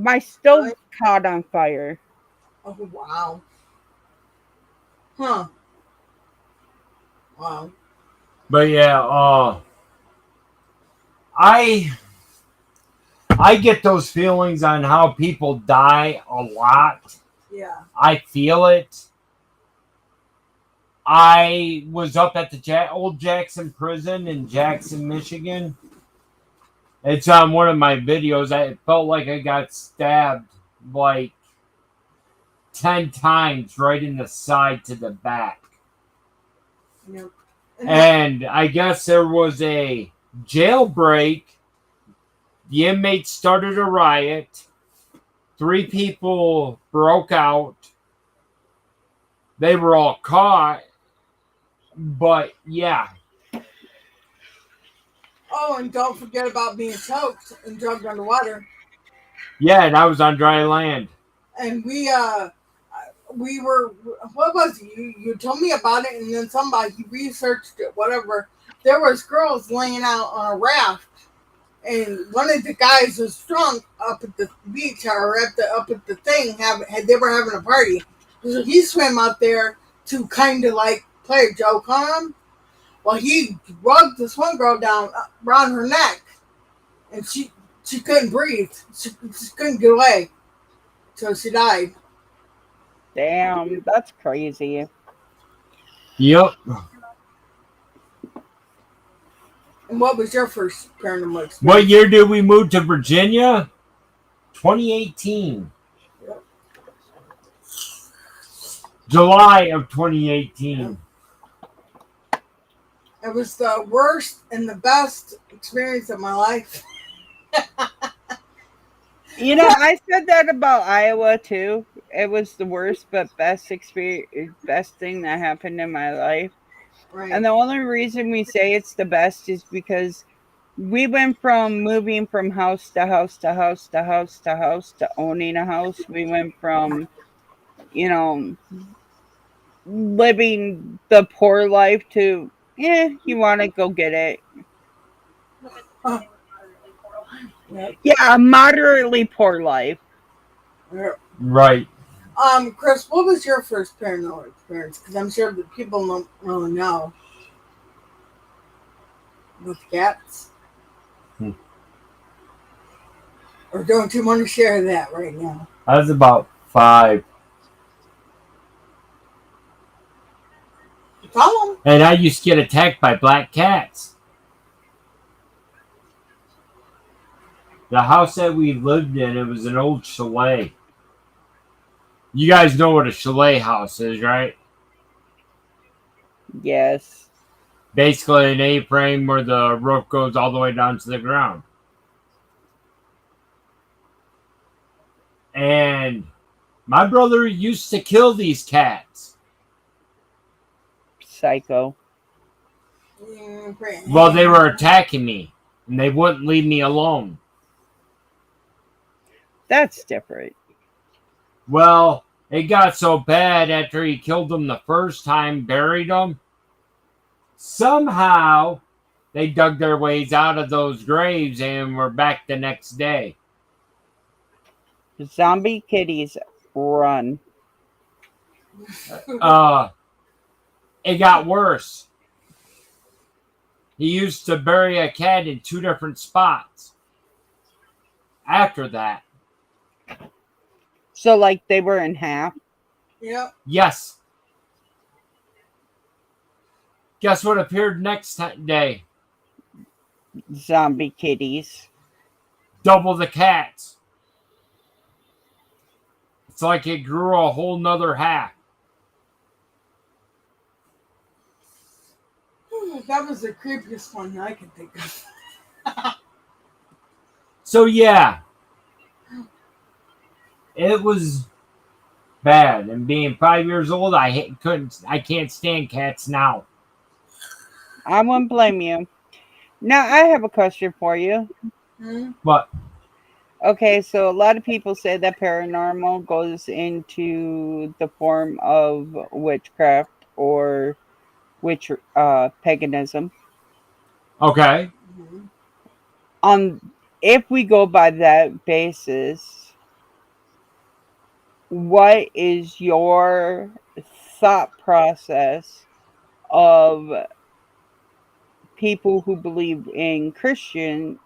My stove caught on fire. Oh, wow. Huh. Wow. But yeah, I I get those feelings on how people die a lot. Yeah. I feel it. I was up at the old Jackson prison in Jackson, Michigan. It's on one of my videos. I felt like I got stabbed like 10 times right in the side to the back. Yep. And I guess there was a jailbreak. The inmates started a riot. 3 people broke out. They were all caught. But yeah. Oh, and don't forget about being choked and drugged underwater. Yeah, and I was on dry land. And we were, what was it? You told me about it, and then somebody researched it, whatever. there was girls laying out on a raft, and one of the guys was drunk up at the beach or up at the thing. They were having a party, so he swam out there to kind of like play a joke on him. Well, he rubbed this one girl down around her neck, and she couldn't breathe. She couldn't get away, so she died. Damn, that's crazy. Yep. And what was your first paranormal experience? What year did we move to Virginia? 2018. Yep. July of 2018. It was the worst and the best experience of my life. You know, I said that about Iowa too. It was the worst but best experience, best thing that happened in my life. Right. And the only reason we say it's the best is because we went from moving from house to house to house to house to house to owning a house. We went from, you know, living the poor life to, you want to go get it. Yep. Yeah, a moderately poor life. Right. Chris, what was your first paranormal experience? Because I'm sure that people don't really know. With cats? Or don't you want to share that right now? I was about 5. Tell them. And I used to get attacked by black cats. The house that we lived in, it was an old chalet. You guys know what a chalet house is, right? Yes. Basically an A-frame where the roof goes all the way down to the ground. And my brother used to kill these cats. Psycho. Well, they were attacking me, and they wouldn't leave me alone. That's different. Well, it got so bad after he killed them the first time, buried them. Somehow, they dug their ways out of those graves and were back the next day. Zombie kitties run. It got worse. He used to bury a cat in 2 different spots. After that. So, like, they were in half? Yep. Yes. Guess what appeared next day? Zombie kitties. Double the cats. It's like it grew a whole nother half. That was the creepiest one I can think of. So yeah, it was bad. And being 5 years old, I can't stand cats now. I wouldn't blame you. Now, I have a question for you. What? Okay, so a lot of people say that paranormal goes into the form of witchcraft or paganism. Okay. If we go by that basis, what is your thought process of people who believe in Christianity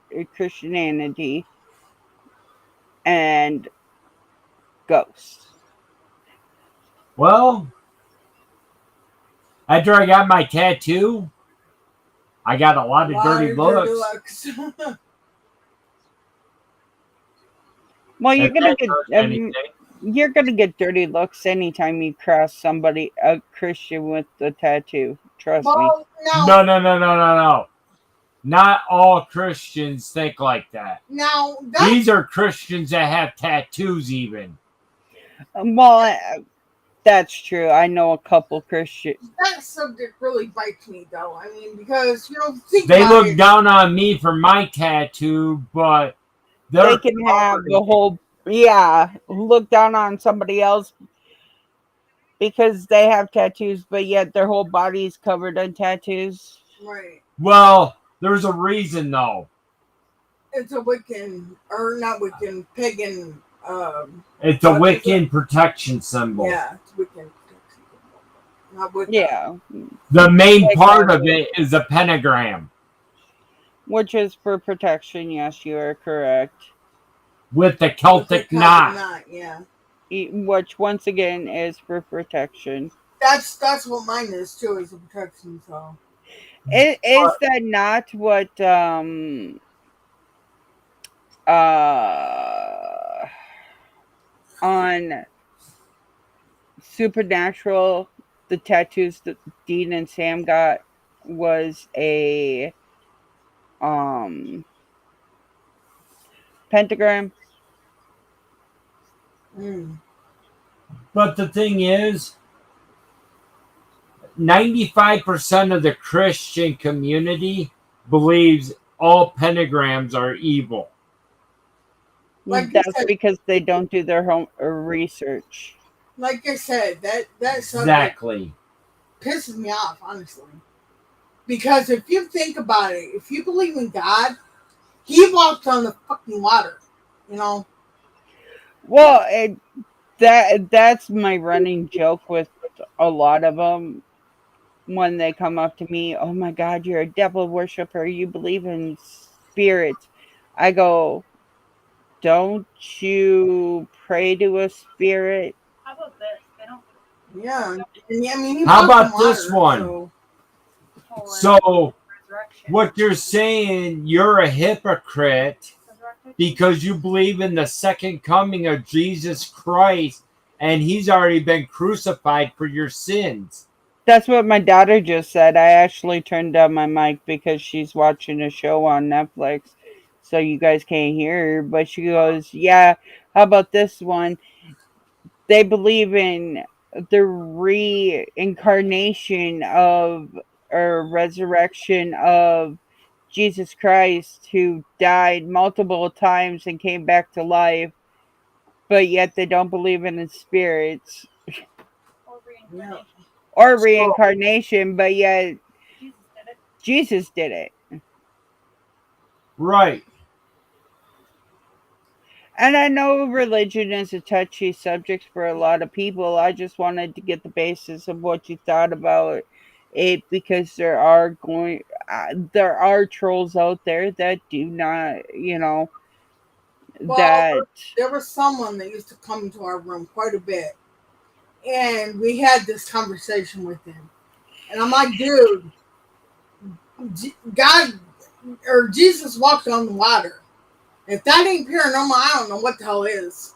and ghosts? Well, after I got my tattoo, I got a lot of dirty looks. Well, you're gonna get dirty looks anytime you cross a Christian with a tattoo. Trust me. No. Not all Christians think like that. Now, these are Christians that have tattoos even. Well, that's true. I know a couple Christians. That subject really bites me, though. I mean, because, they look down on me for my tattoo, but they can have the whole, look down on somebody else because they have tattoos, but yet their whole body is covered in tattoos. Right. Well, there's a reason though. It's a Wiccan, or not Wiccan, pagan. It's a What is it? Wiccan protection symbol. Yeah, it's Wiccan. Not Wicca. Yeah, The main part of exactly. it is a pentagram Which is for protection. Yes, you are correct. with the With the Celtic Celtic knot. knot, yeah. Which once again is for protection. That's what mine is too, is a protection, so. Is that not what uh on Supernatural, the tattoos that Dean and Sam got was a um pentagram? Mm. But the thing is, 95% of the Christian community believes all pentagrams are evil. Like you That's said, because they don't do their home research. that subject Exactly. pisses me off, honestly. Because if you think about it, if you believe in God, He walked on the fucking water. You know. Well, that's my running joke with a lot of them when they come up to me. Oh my God, you're a devil worshiper. You believe in spirits. I go, don't you pray to a spirit? Yeah, and I mean, He How walked on about this water, one? so. So, what you're saying, you're a hypocrite because you believe in the second coming of Jesus Christ and he's already been crucified for your sins. That's what my daughter just said. I actually turned down my mic because she's watching a show on Netflix, so you guys can't hear her. But she goes, "Yeah, how about this one? They believe in the reincarnation of or resurrection of Jesus Christ, who died multiple times and came back to life, but yet they don't believe in his spirits Yeah. or So, reincarnation, but yet Jesus did it." right. And I know religion is a touchy subject for a lot of people. I just wanted to get the basis of what you thought about it because there are trolls out there that do not, Well, that there was someone that used to come into our room quite a bit, and we had this conversation with him, and I'm like, dude, God or Jesus walked on the water. If that ain't paranormal, I don't know what the hell is.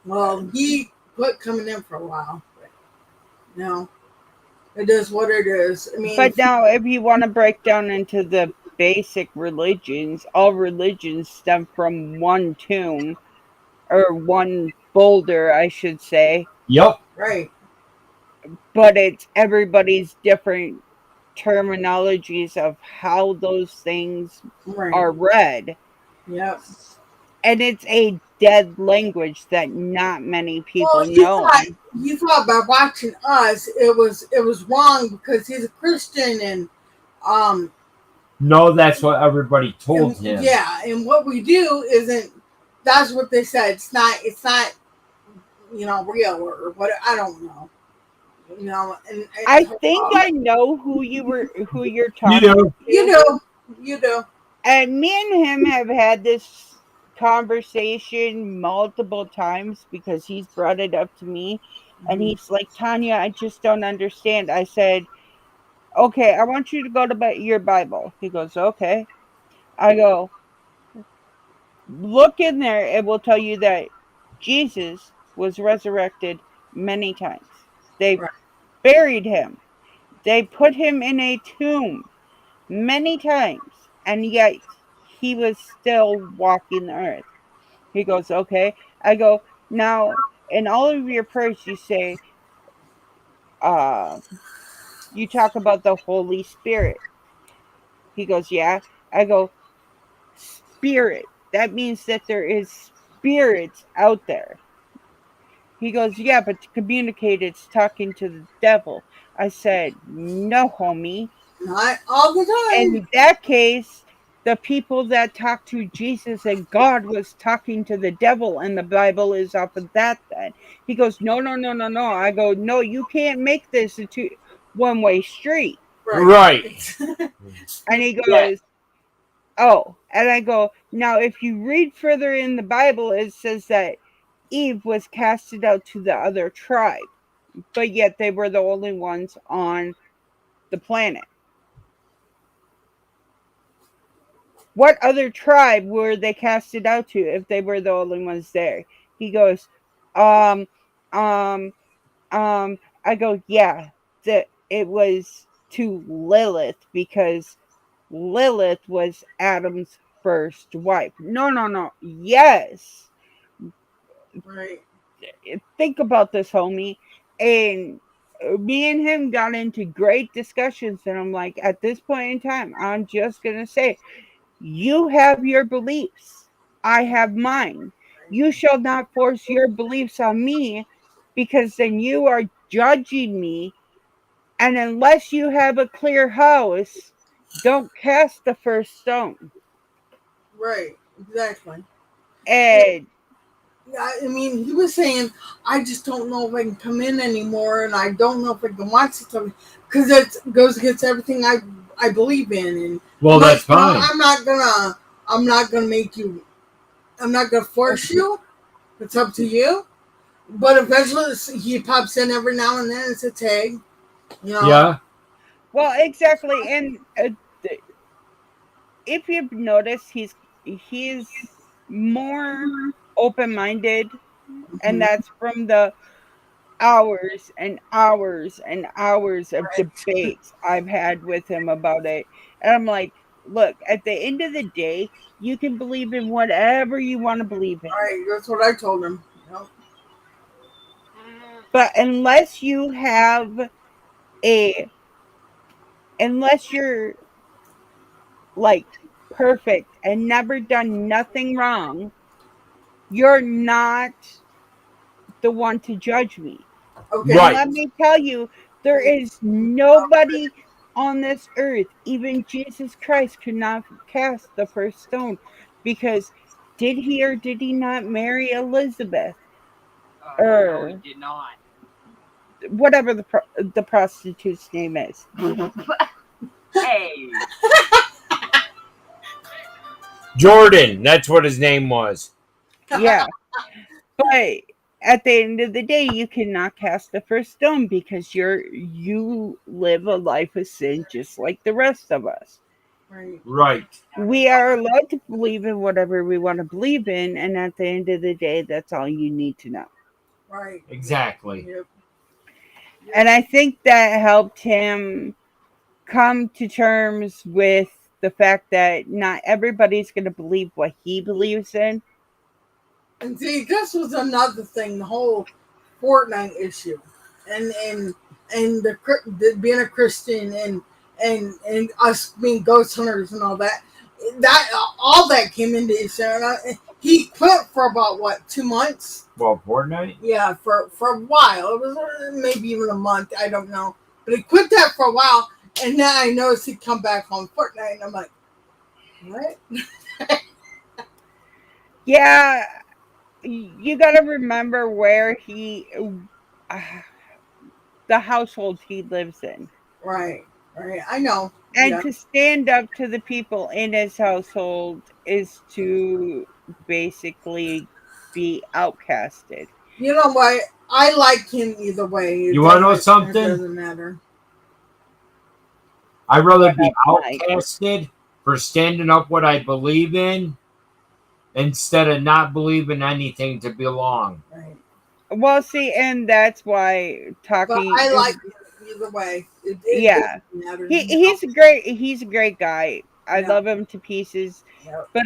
Well, he quit coming in for a while. But, you know, it is what it is. I mean, but now if you want to break down into the basic religions, all religions stem from one tomb or one boulder, I should say, Yep. right, but it's everybody's different terminologies of how those things right. are read. Yep. And it's a dead language that not many Well, people know. he thought by watching us, it was wrong because he's a Christian um No, that's what everybody and told him. yeah, and what we do isn't. That's what they said. It's not real or what. I don't know. And I think I know who you're You talking know, you to. do, you do. And me and him have had this conversation multiple times because he's brought it up to me and Mhm. he's like, Tanya, I just don't understand. I said, okay, I want you to go to your Bible. He goes, okay. I go, look in there. It will tell you that Jesus was resurrected many times. They Right. buried him, they put him in a tomb many times, and yet he was still walking the earth. He goes, okay. I go, now, in all of your prayers, you say, uh, you talk about the Holy Spirit. He goes, yeah. I go, spirit. That means that there is spirits out there. He goes, yeah, but to communicate, it's talking to the devil. I said, no, homie. Not all the And time. in that case, the people that talked to Jesus and God was talking to the devil, and the Bible is off of that. Then he goes, no, no, no, no, no. I go, no, you can't make this a one-way street. Right. Right. And he Yeah. goes, oh, and I go, now if you read further in the Bible, it says that Eve was casted out to the other tribe, but yet they were the only ones on the planet. What other tribe were they casted out to if they were the only ones there? He goes, um, um, I go, yeah, it was to Lilith because Lilith was Adam's first wife. No, no, no. Yes. Right. Think about this, homie. And me and him got into great discussions. And I'm like, at this point in time, I'm just going to say, you have your beliefs. I have mine. You shall not force your beliefs on me because then you are judging me. And unless you have a clear house, don't cast the first stone. Right. Exactly. And And yeah, I mean, he was saying, I just don't know if I can come in anymore, and I don't know if I can watch it because it goes against everything I believe in. And Well, I'm like, that's fine. I'm not gonna make you. I'm not gonna force you. It's up to you. But eventually, he pops in every now and then. It's a tag, you know. Yeah. well, exactly. And if you've noticed, he's more open minded, and Mhm. that's from the hours and hours and hours of Right. debates I've had with him about it. And I'm like, look, at the end of the day, you can believe in whatever you want to believe in. Right. That's what I told him. Yep. But a unless you're like perfect and never done nothing wrong, you're not the one to judge me. And Okay. Right. let me tell you, there is nobody on this earth, even Jesus Christ, could not cast the first stone because did he or did he not marry Elizabeth No, he or did not. whatever the prostitute's name is? Hey, Jordan. That's what his name was. Yeah, but at the end of the day, you cannot cast the first stone because you live a life of sin just like the rest of us. Right. Right. We are allowed to believe in whatever we want to believe in, and at the end of the day, that's all you need to know. Right. Exactly. Yep. And I think that helped him come to terms with the fact that not everybody's going to believe what he believes in. And see, this was another thing, the whole Fortnite issue, and the being a Christian and us being ghost hunters and all that. That all that came into issue. And he quit for about what 2 months? Well, Fortnite. Yeah, for a while. It was maybe even a month. I don't know, but he quit that for a while, and then I noticed he'd come back on Fortnite, and I'm like, what? Yeah, you got to remember where uh, the household he lives in. Right, right. I know. And Yeah. to stand up to the people in his household is to basically be outcasted. You know what? I like him either way. You want to know It something? doesn't matter. I'd rather What be up, Mike? outcasted for standing up what I believe in instead of not believing anything to belong. Right. Well, see, and that's why But talking I like is, him either way. It yeah. doesn't matter. He's a great guy. I Yeah. love him to pieces, Yeah. but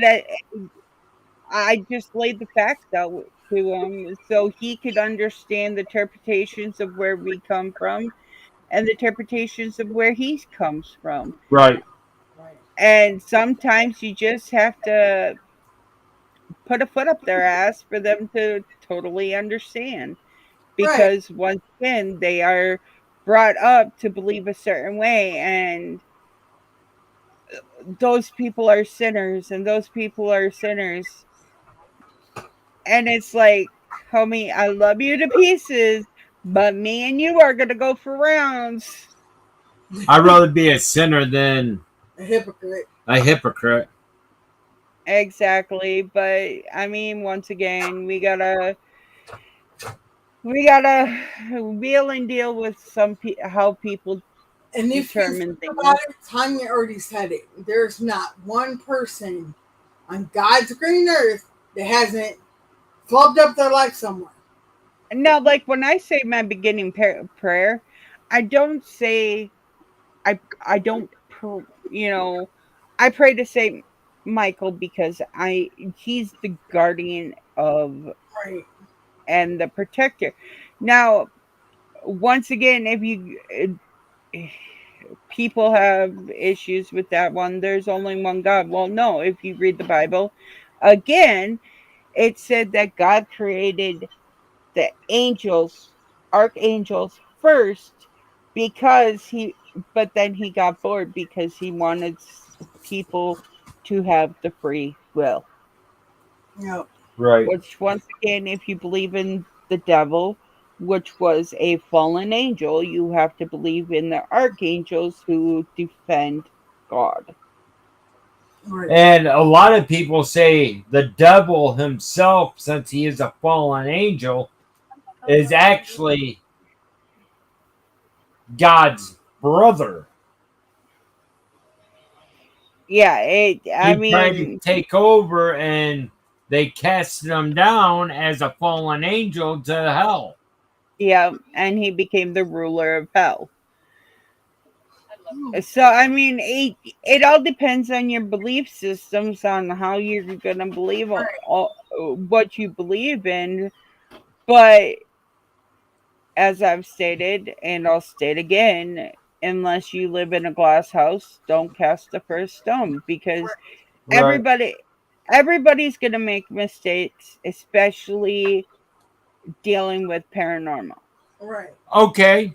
I just laid the facts out to him so he could understand the interpretations of where we come from and the interpretations of where he comes from. Right. Right. And sometimes you just have to put a foot up their ass for them to totally understand. Right. Because once again, they are brought up to believe a certain way. And those people are sinners and those people are sinners. And it's like, homie, I love you to pieces, but me and you are gonna go for rounds. I'd rather be a sinner than A hypocrite. a hypocrite. Exactly. But I mean, once again, we gotta wheel and deal with how people And if you think determine about things. it, Tanya already said it. There's not one person on God's green earth that hasn't flubbed up their life somewhere. Now, like when I say my beginning prayer, I don't say I don't you know I pray to Saint Michael because I he's the guardian of Right, and the protector. Now, once again, if you people have issues with that one, there's only one God. Well, no, if you read the Bible, again, it said that God created the angels, archangels first because but then he got bored because he wanted people to have the free will. yep, Right. Which, once again, if you believe in the devil, which was a fallen angel, you have to believe in the archangels who defend God. right, And a lot of people say the devil himself, since he is a fallen angel, is actually God's brother. Yeah, I He tried to mean, take over and they cast him down as a fallen angel to hell. yeah, and he became the ruler of hell. So I mean, it all depends on your belief systems, on how you're gonna believe what you believe in. But as I've stated, and I'll state again, unless you live in a glass house, don't cast the first stone because Right. everybody everybody's gonna make mistakes, especially dealing with paranormal. right. Okay,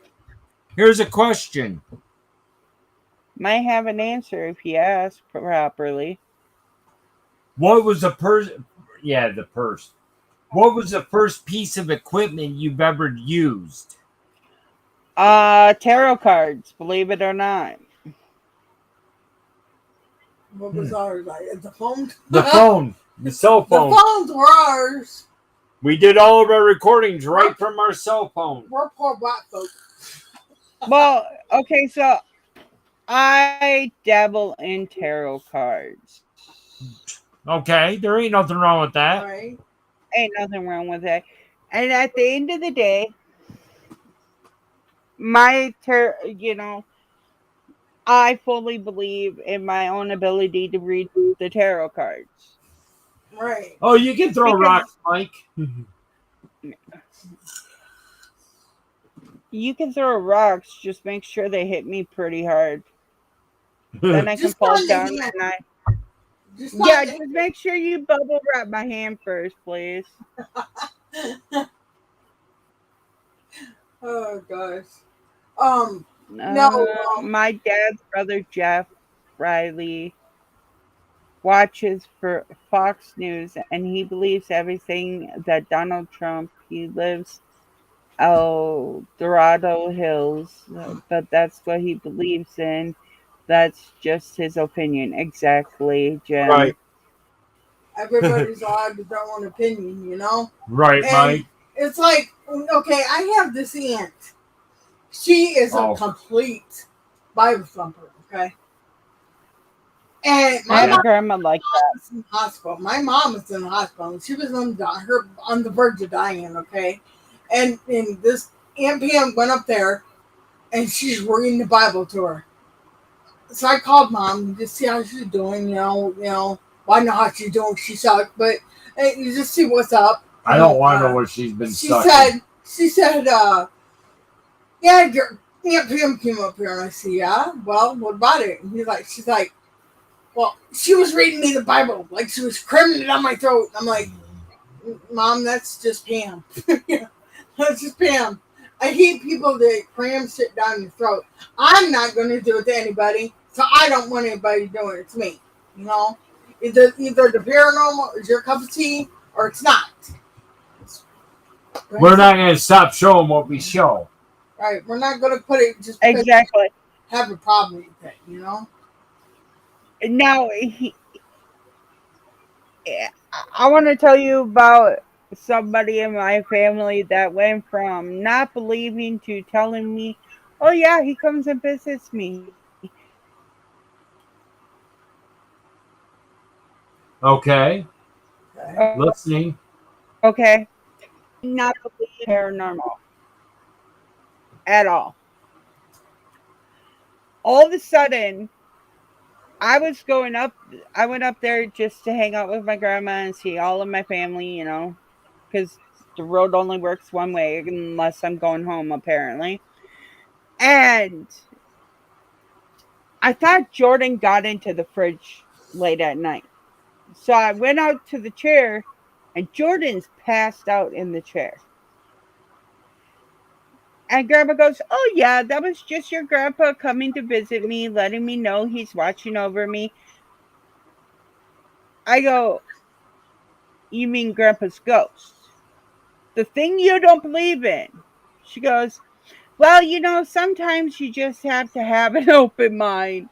here's a question. Might have an answer if you ask properly. What was the yeah, the purse. What was the first piece of equipment you've ever used? Tarot cards, believe it or not. What was Hmm. ours? Like the phone? The phone, the cell The phone. phones were ours. We did all of our recordings right from our cell phone. We're poor black folks. Well, okay, so I dabble in tarot cards. Okay, there ain't nothing wrong with that. Right, Ain't nothing wrong with that. And at the end of the day, I fully believe in my own ability to read the tarot cards. right. Oh, you can throw Because rocks, Mike. you can throw rocks, just make sure they hit me pretty hard. Then I can Just fall on down the hand. and I Just on yeah, the just make sure you bubble wrap my hand first, please. hand. Oh gosh. No. My dad's brother Jeff Riley watches for Fox News and he believes everything that Donald Trump. He lives El Dorado Hills, but that's what he believes in. That's just his opinion. Exactly, Right. Jen. Everybody's allowed their own opinion, you know. Right, And Mike. it's like, okay, I have this aunt. She is a Oh, complete Bible thumper. Okay, and I my have a yeah. mom grandma like that. was in the hospital. My mom was in the hospital. She was on the verge of dying. Okay, and this Aunt Pam went up there and she's reading the Bible to her. So I called mom to see how she's doing. Why not how she's doing? She sucked, but you just see what's up. I don't want to know what she's been She sucking. said, yeah, your Aunt Pam came up here, and I said, yeah. Well, what about it? And she's like, well, she was reading me the Bible, like she was cramming it down my throat. I'm like, Mom, that's just Pam. That's just Pam. I hate people that cram shit down your throat. I'm not going to do it to anybody. So I don't want anybody doing it to me. You know, either the paranormal is your cup of tea or it's not. We're not going to stop showing what we show. Right. We're not going to put it just because Exactly. we have a problem with it. You know. Now, I want to tell you about somebody in my family that went from not believing to telling me, "Oh yeah, he comes and visits me." Okay. Okay. Listening. Okay, not believe paranormal at all. All of a sudden, I was going up. I went up there just to hang out with my grandma and see all of my family. Because the road only works one way unless I'm going home, apparently. And I thought Jordan got into the fridge late at night. So I went out to the chair, and Jordan's passed out in the chair. And Grandma goes, "Oh, yeah, that was just your grandpa coming to visit me, letting me know he's watching over me." I go, "You mean Grandpa's ghost? The thing you don't believe in?" She goes, "Well, sometimes you just have to have an open mind."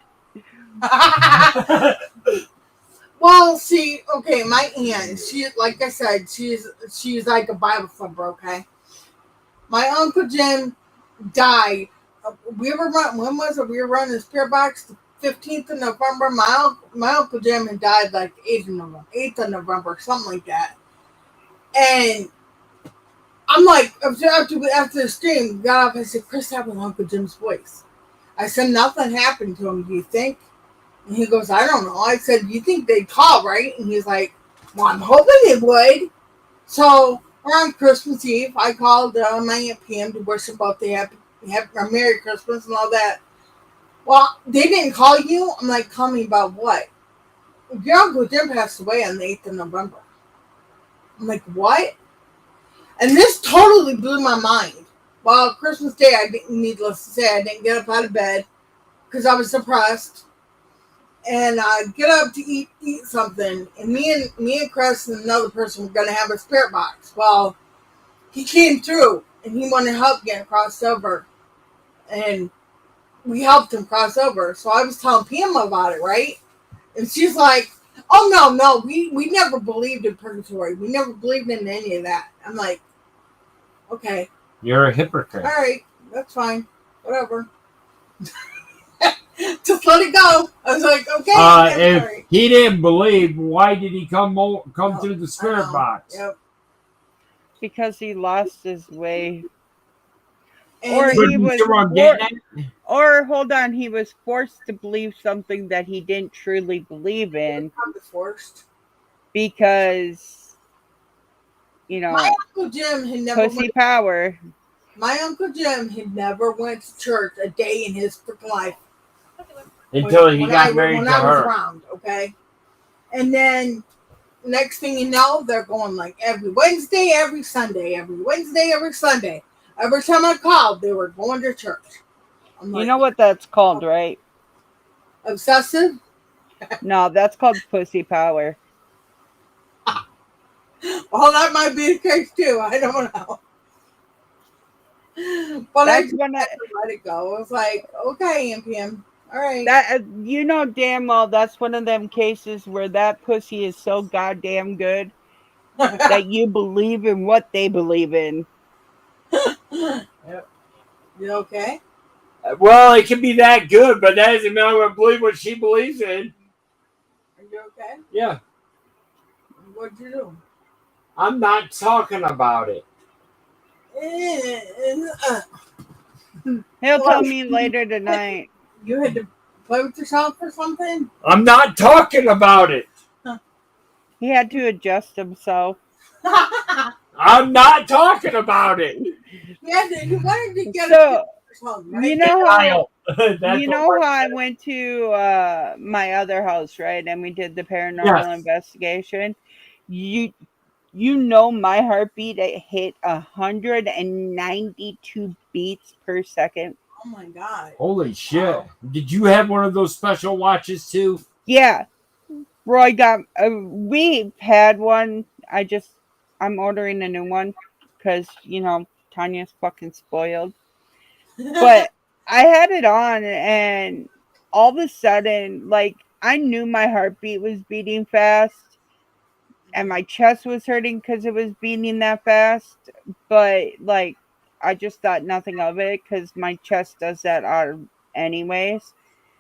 Well, see, okay, my aunt, she, like I said, she's like a Bible thumper. Okay, my uncle Jim died. We were when was it? We were running the spirit box the 15th of November. My uncle Jim had died like 8th of November, something like that. And I'm like, after the stream, got up. I said, "Chris, that was Uncle Jim's voice." I said, "Nothing happened to him. Do you think?" And he goes, "I don't know." I said, "You think they'd call, right?" And he's like, "Well, I'm hoping they would." So around Christmas Eve, I called my Aunt Pam to wish them both a Merry Christmas and all that. "Well, they didn't call you?" I'm like, "Call me about what?" "Your Uncle Jim passed away on the 8th of November." I'm like, "What?" And this totally blew my mind. Well, Christmas Day, needless to say, I didn't get up out of bed because I was depressed. And I get up to eat something, and me and Chris and another person were gonna have a spirit box. Well, he came through and he wanted help getting crossed over, and we helped him cross over. So I was telling Pam about it, right? And she's like, "Oh no, we never believed in purgatory. We never believed in any of that." I'm like, "Okay, You're a hypocrite. all right, that's fine, whatever." Just let it go. I was like, "Okay, If right." he didn't believe, why did he come through the I spirit know. box? Yep. Because he lost his way. Or And But he you was see what I'm getting at? or hold on, he was forced to believe something that he didn't truly believe in probably forced. because, My uncle Jim had never pussy went. power. My uncle Jim had never went to church a day in his freaking life Until he got married when to I was her. around. Okay, and then next thing you know, they're going like every Wednesday, every Sunday, every Wednesday, every Sunday. Every time I called, they were going to church. I'm You like, know what that's called, right? obsessive. No, that's called pussy power. Well, that might be the case too. I don't know. But I That's just when had to let it go. I was like, "Okay, NPM, all right." damn well that's one of them cases where that pussy is so goddamn good that you believe in what they believe in. Yep. You okay? Well, it can be that good, but that doesn't mean I'm going to believe what she believes in. Are you okay? Yeah. What'd you do? I'm not talking about it. He'll tell What? me later tonight. You had to play with yourself or something? I'm not talking about it. He had to adjust himself. I'm not talking about it. You wanted to get So or something, you right? know how That's what we're I went to my other house, right? And we did the paranormal Yes. investigation. You my heartbeat, it hit 192 beats per second. Oh my god. Holy shit. Wow. Did you have one of those special watches too? Yeah. Roy got. We've had one. I'm ordering a new one because Tanya's fucking spoiled. But I had it on, and all of a sudden, like I knew my heartbeat was beating fast, and my chest was hurting because it was beating that fast. But like, I just thought nothing of it because my chest does that anyways.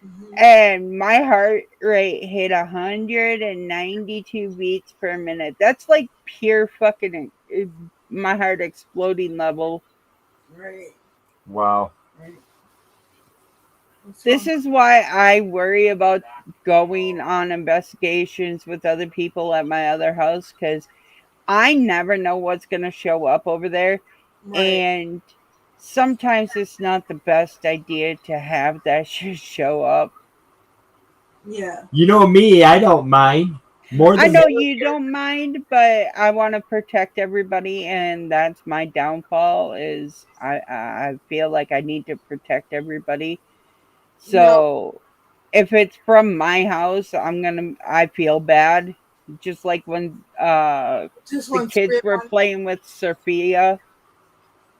Mhm. And my heart rate hit 192 beats per minute. That's like pure fucking my heart exploding level. Right. Wow. Right. What's This wrong? is why I worry about going on investigations with other people at my other house because I never know what's going to show up over there. Right. And sometimes it's not the best idea to have that shit show up. Yeah. You know me, I don't mind. More I than know you don't mind, but I want to protect everybody, and that's my downfall. Is I feel like I need to protect everybody. Yep. So if it's from my house, I feel bad. Just like when Just the one spirit kids were on. playing with Sophia.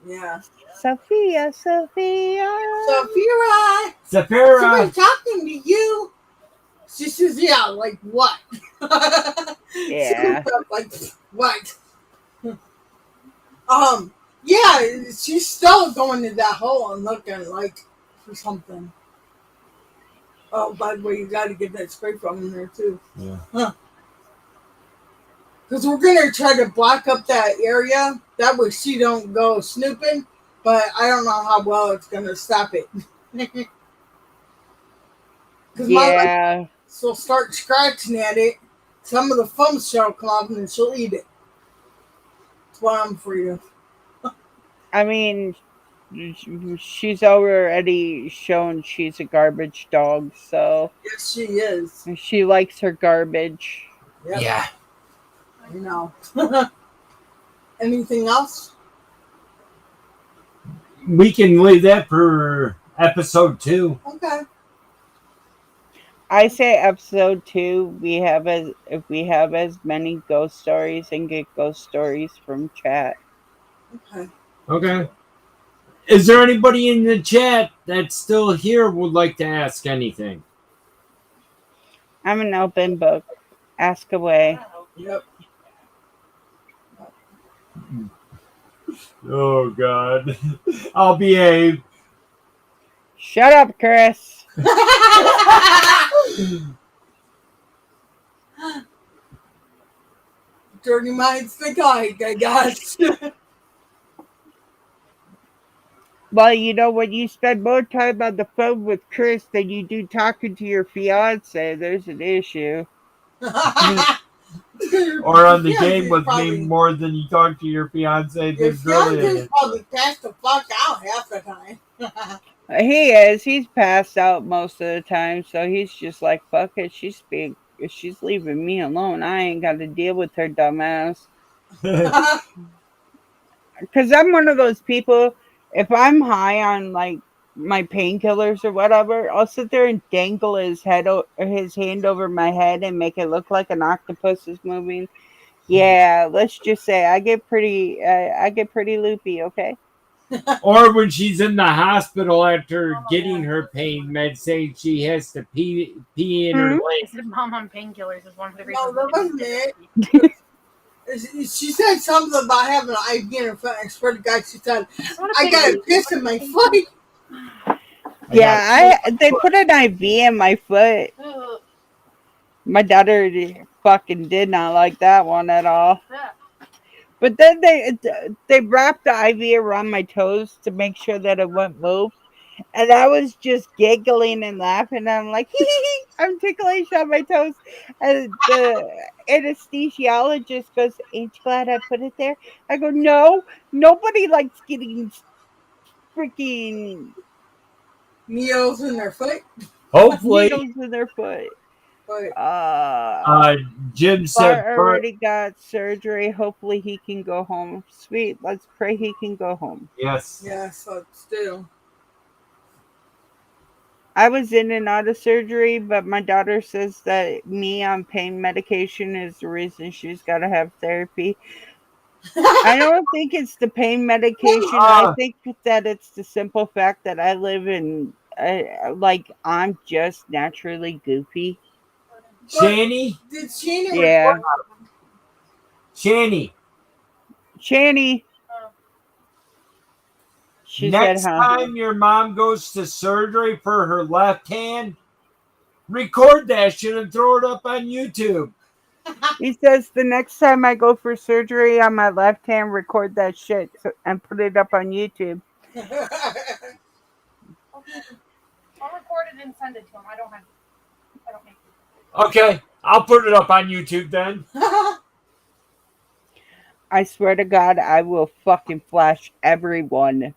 Yeah. Sophia, Sophia. Sophia, Sapphira. somebody talking to you. She says, "Yeah, like what?" She looks Yeah. up like what? Yeah, she's still going to that hole and looking like for something. Oh, by the way, you got to get that spray from in there too. Yeah. Because we're gonna try to block up that area. That way she don't go snooping. But I don't know how well it's gonna stop it. Because my leg Yeah. will start scratching at it. Some of the foam shell come off and then she'll eat it. That's why I'm afraid of. I mean, she's already shown she's a garbage dog, so Yes, she is. she likes her garbage. Yep. Yeah. I know. Anything else? We can leave that for episode 2. Okay. I say episode 2, if we have as many ghost stories and get ghost stories from chat. Okay. Okay. Is there anybody in the chat that's still here would like to ask anything? I'm an open book. Ask away. Yep. Oh God. I'll behave. Shut up, Chris. Dirty minds think alike, I guess. Well, when you spend more time on the phone with Chris than you do talking to your fiance, there's an issue. Or on the game Fiance's with me probably, more than you talk to your fiance. your There's really fiance's an probably passed the fuck out half the time. He is. He's passed out most of the time, so he's just like, fuck it. If she's leaving me alone, I ain't got to deal with her dumbass. Because I'm one of those people, if I'm high on like my painkillers or whatever, I'll sit there and dangle his hand over my head and make it look like an octopus is moving. Yeah, let's just say I get pretty loopy. Okay. Or when she's in the hospital after getting her pain med, saying she has to pee in her Hmm? leg. I said mom on painkillers is one of the No, reasons. that I wasn't didn't it. get She said something about having an IV in her foot. I swear to God, she said, It's not a I big got a deal. piss in my foot. Yeah, they put an IV in my foot. Ugh. My daughter fucking did not like that one at all. But then they wrapped the IV around my toes to make sure that it wouldn't move. And I was just giggling and laughing. I'm like, hee hee hee, I'm ticklish on my toes. And the anesthesiologist goes, ain't you glad I put it there? I go, no, nobody likes getting freaking Needles in their foot. Hopefully, needles in their foot. But Jim said, Bart already got surgery. Hopefully he can go home. Sweet. Let's pray he can go home. yes. yeah, so still. I was in and out of surgery, but my daughter says that me on pain medication is the reason she's got to have therapy. I don't think it's the pain medication. I Uh, think that it's the simple fact that I live in, like, I'm just naturally goofy. Shani, Did Shana Yeah. report? Shani, Shani, she said, next huh? time your mom goes to surgery for her left hand, record that shit and throw it up on YouTube. He says the next time I go for surgery on my left hand, record that shit and put it up on YouTube. I'll record it and send it to him. I don't make it. Okay, I'll put it up on YouTube then. I swear to God, I will fucking flash everyone.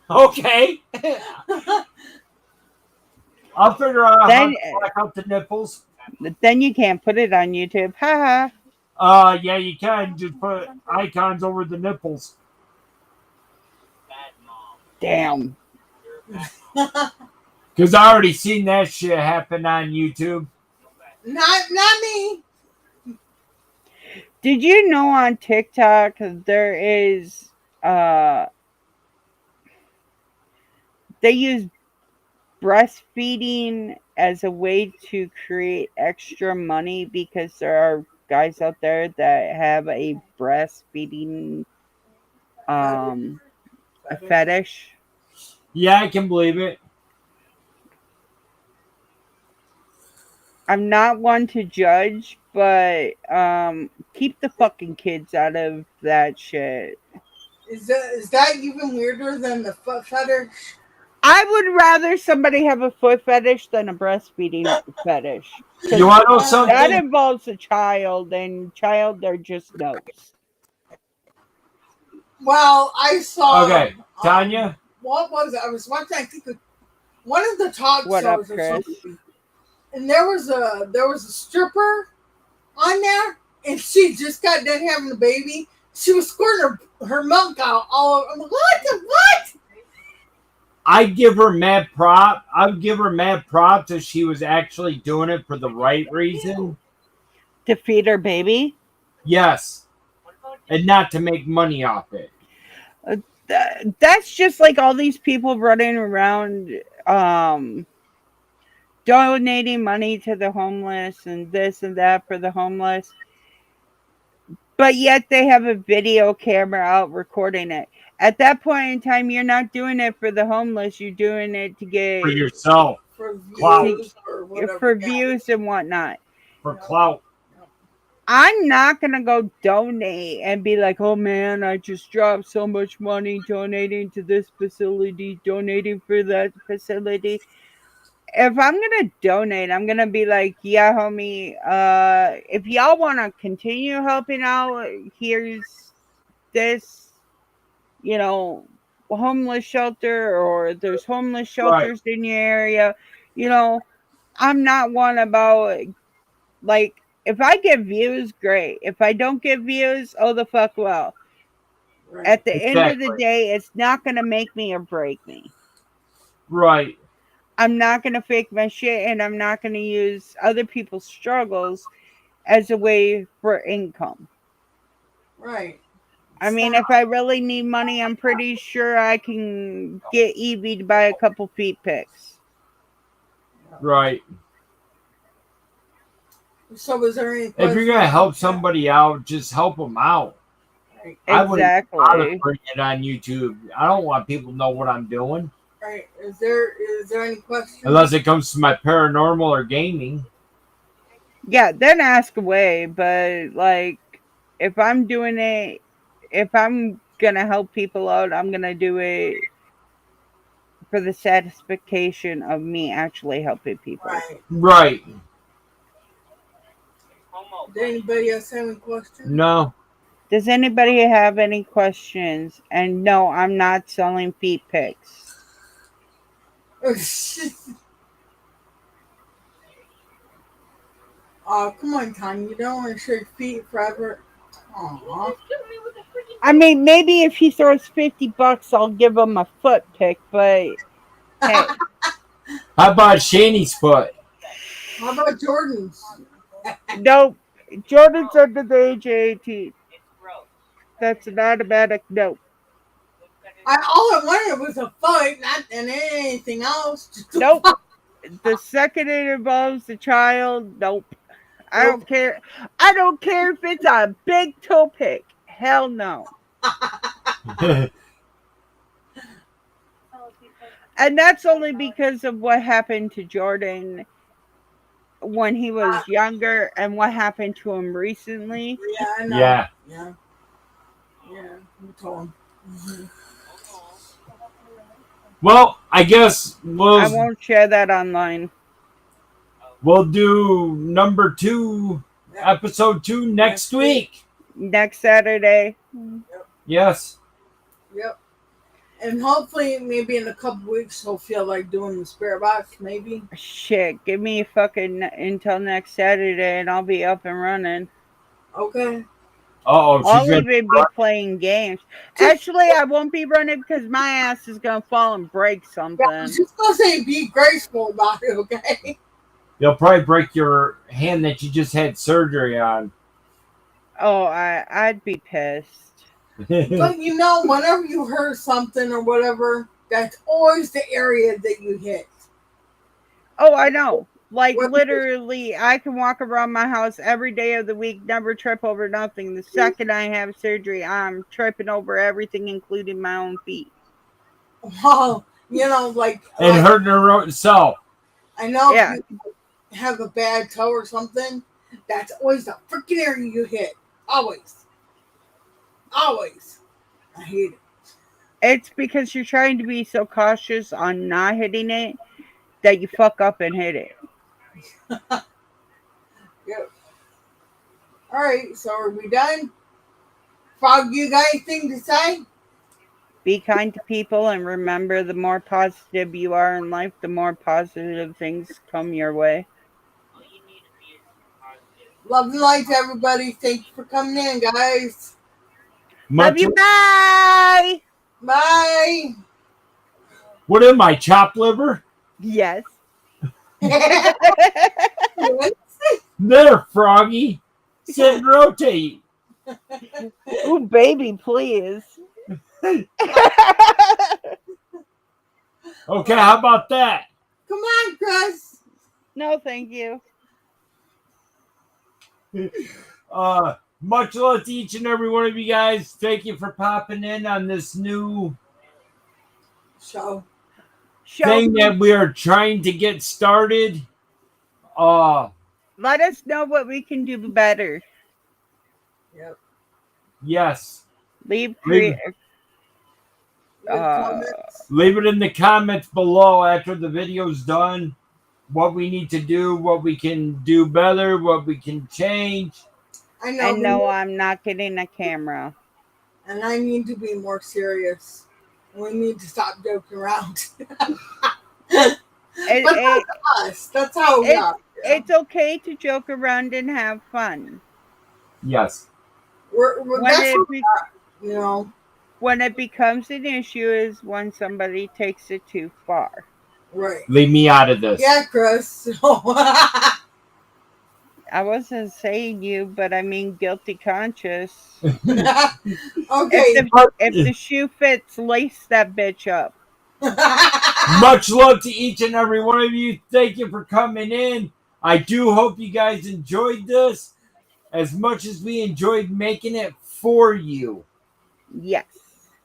Okay. I'll figure out how Then, to black out the nipples. then you can't put it on YouTube. Haha. Yeah, you can just put icons over the nipples. Damn. Because I already seen that shit happen on YouTube. Not me. Did you know on TikTok there is they use breastfeeding as a way to create extra money because there are guys out there that have a breastfeeding a fetish. Yeah, I can believe it. I'm not one to judge, but keep the fucking kids out of that shit. Is that even weirder than the foot fetish? I would rather somebody have a foot fetish than a breastfeeding fetish. You want to know That something? involves a child, and child there just knows. Well, I saw. Okay, Tanya? What was it? I was watching. I think one of the talk What up, shows or Chris? something, and there was a stripper on there, and she just got done having a baby. She was squirting her milk out all over. I'm like, what? I'd give her mad prop. I'd give her mad props if she was actually doing it for the right reason. To feed her baby? Yes. And not to make money off it. That's just like all these people running around donating money to the homeless and this and that for the homeless. But yet they have a video camera out recording it. At that point in time, you're not doing it for the homeless. You're doing it to get For yourself. For Clout. views or whatever. for views and whatnot. For clout. I'm not gonna go donate and be like, oh man, I just dropped so much money donating to this facility, donating for that facility. If I'm gonna donate, I'm gonna be like, yeah, homie, if y'all wanna continue helping out, here's this, homeless shelter, or there's homeless shelters in your area. I'm not one about, like, if I get views, great. If I don't get views, oh the fuck well. Right. At the end of the day, it's not gonna make me or break me. Right. I'm not gonna fake my shit, and I'm not gonna use other people's struggles as a way for income. Right. I mean, if I really need money, I'm pretty sure I can get Evie to buy a couple feet pics. Right. So was there any If you're going to help somebody out, just help them out. Right. Exactly. I would bring it on YouTube. I don't want people to know what I'm doing. Right. Is there any questions? Unless it comes to my paranormal or gaming. Yeah, then ask away. But, like, if I'm doing it, if I'm going to help people out, I'm going to do it for the satisfaction of me actually helping people. Right. Did anybody else have any questions? No. Does anybody have any questions? And no, I'm not selling feet pics. Oh, come on, Tanya. You don't want to show your feet forever. Aww. I mean, maybe if he throws $50, I'll give him a foot pic, but Hey, How about Shanny's foot? How about Jordan's? nope. Jordan's under the age of 18. That's an automatic nope. All I wanted was a fight, not and anything else. Just a Nope. fight. The second it involves the child, nope. I Nope. don't care. I don't care if it's a big toe pick. Hell no. And that's only because of what happened to Jordan when he was younger and what happened to him recently. Yeah, I know. Yeah. Yeah. Yeah. You told him. Mm-hmm. Well, I guess I won't share that online. we'll do number 2, episode 2 next week. Next Saturday. Yes. Yep. And hopefully, maybe in a couple weeks, he'll feel like doing the spirit box. Maybe. Shit, give me fucking until next Saturday and I'll be up and running. Okay. Oh, she's I'll gonna even be playing games. Actually, I won't be running because my ass is gonna fall and break Yeah, I something. was just gonna say, be graceful about it. Okay. You'll probably break your hand that you just had surgery on. Oh, I'd be pissed. But you know, whenever you hurt something or whatever, that's always the area that you hit. Oh, I know. Like What- literally, I can walk around my house every day of the week, never trip over nothing. The second I have surgery, I'm tripping over everything, including my own feet. Well, you know, And hurting her own self. I know Yeah. if you have a bad toe or something, that's always the freaking area you hit. Always. Always. I hate it. It's because you're trying to be so cautious on not hitting it that you fuck up and hit it. Yep. All right, so are we done? Frog, you got anything to say? Be kind to people and remember the more positive you are in life, the more positive things come your way. Love and light to everybody. Thank you for coming in, guys. Love Much. you. Bye. Bye. What am I, chopped liver? Yes. There, Froggy. Sit and rotate. Oh, baby, please. Okay, how about that? Come on, Chris. No, thank you. Much love to each and every one of you guys. Thank you for popping in on this new Show. thing that we are trying to get started. Let us know what we can do better. Yep. Yes. Leave Comments. Leave it in the comments below after the video's done. What we need to do, what we can do better, what we can change. I know. And no, I'm not getting a camera. And I need to be more serious. We need to stop joking around. But that's us. That's how we are. It's okay to joke around and have fun. Yes. That's what we are, you know. When it becomes an issue is when somebody takes it too far. Right. Leave me out of this. Yeah, Chris. I wasn't saying you, but I mean guilty conscious. Okay. If the shoe fits, lace that bitch up. Much love to each and every one of you. Thank you for coming in. I do hope you guys enjoyed this as much as we enjoyed making it for you. Yes.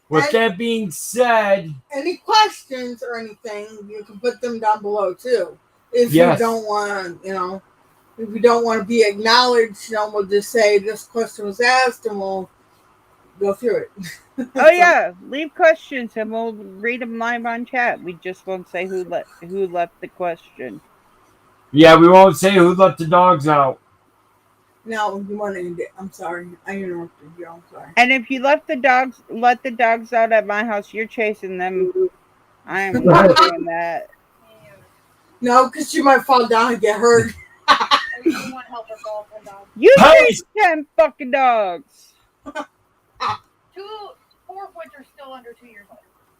With that being said, any questions or anything, you can put them down below too. If yes. you don't want to, you know, if you don't want to be acknowledged, you know, we'll just say this question was asked and we'll go through it. Oh yeah, leave questions and we'll read them live on chat. We just won't say who left the question. Yeah, we won't say who let the dogs out. No, you want to end it. I'm sorry. I interrupted you. I'm sorry. And if you let the dogs out at my house, you're chasing them. I am not doing that. No, because you might fall down and get hurt. You chase 10 fucking dogs. 4 of which are still under 2 years old.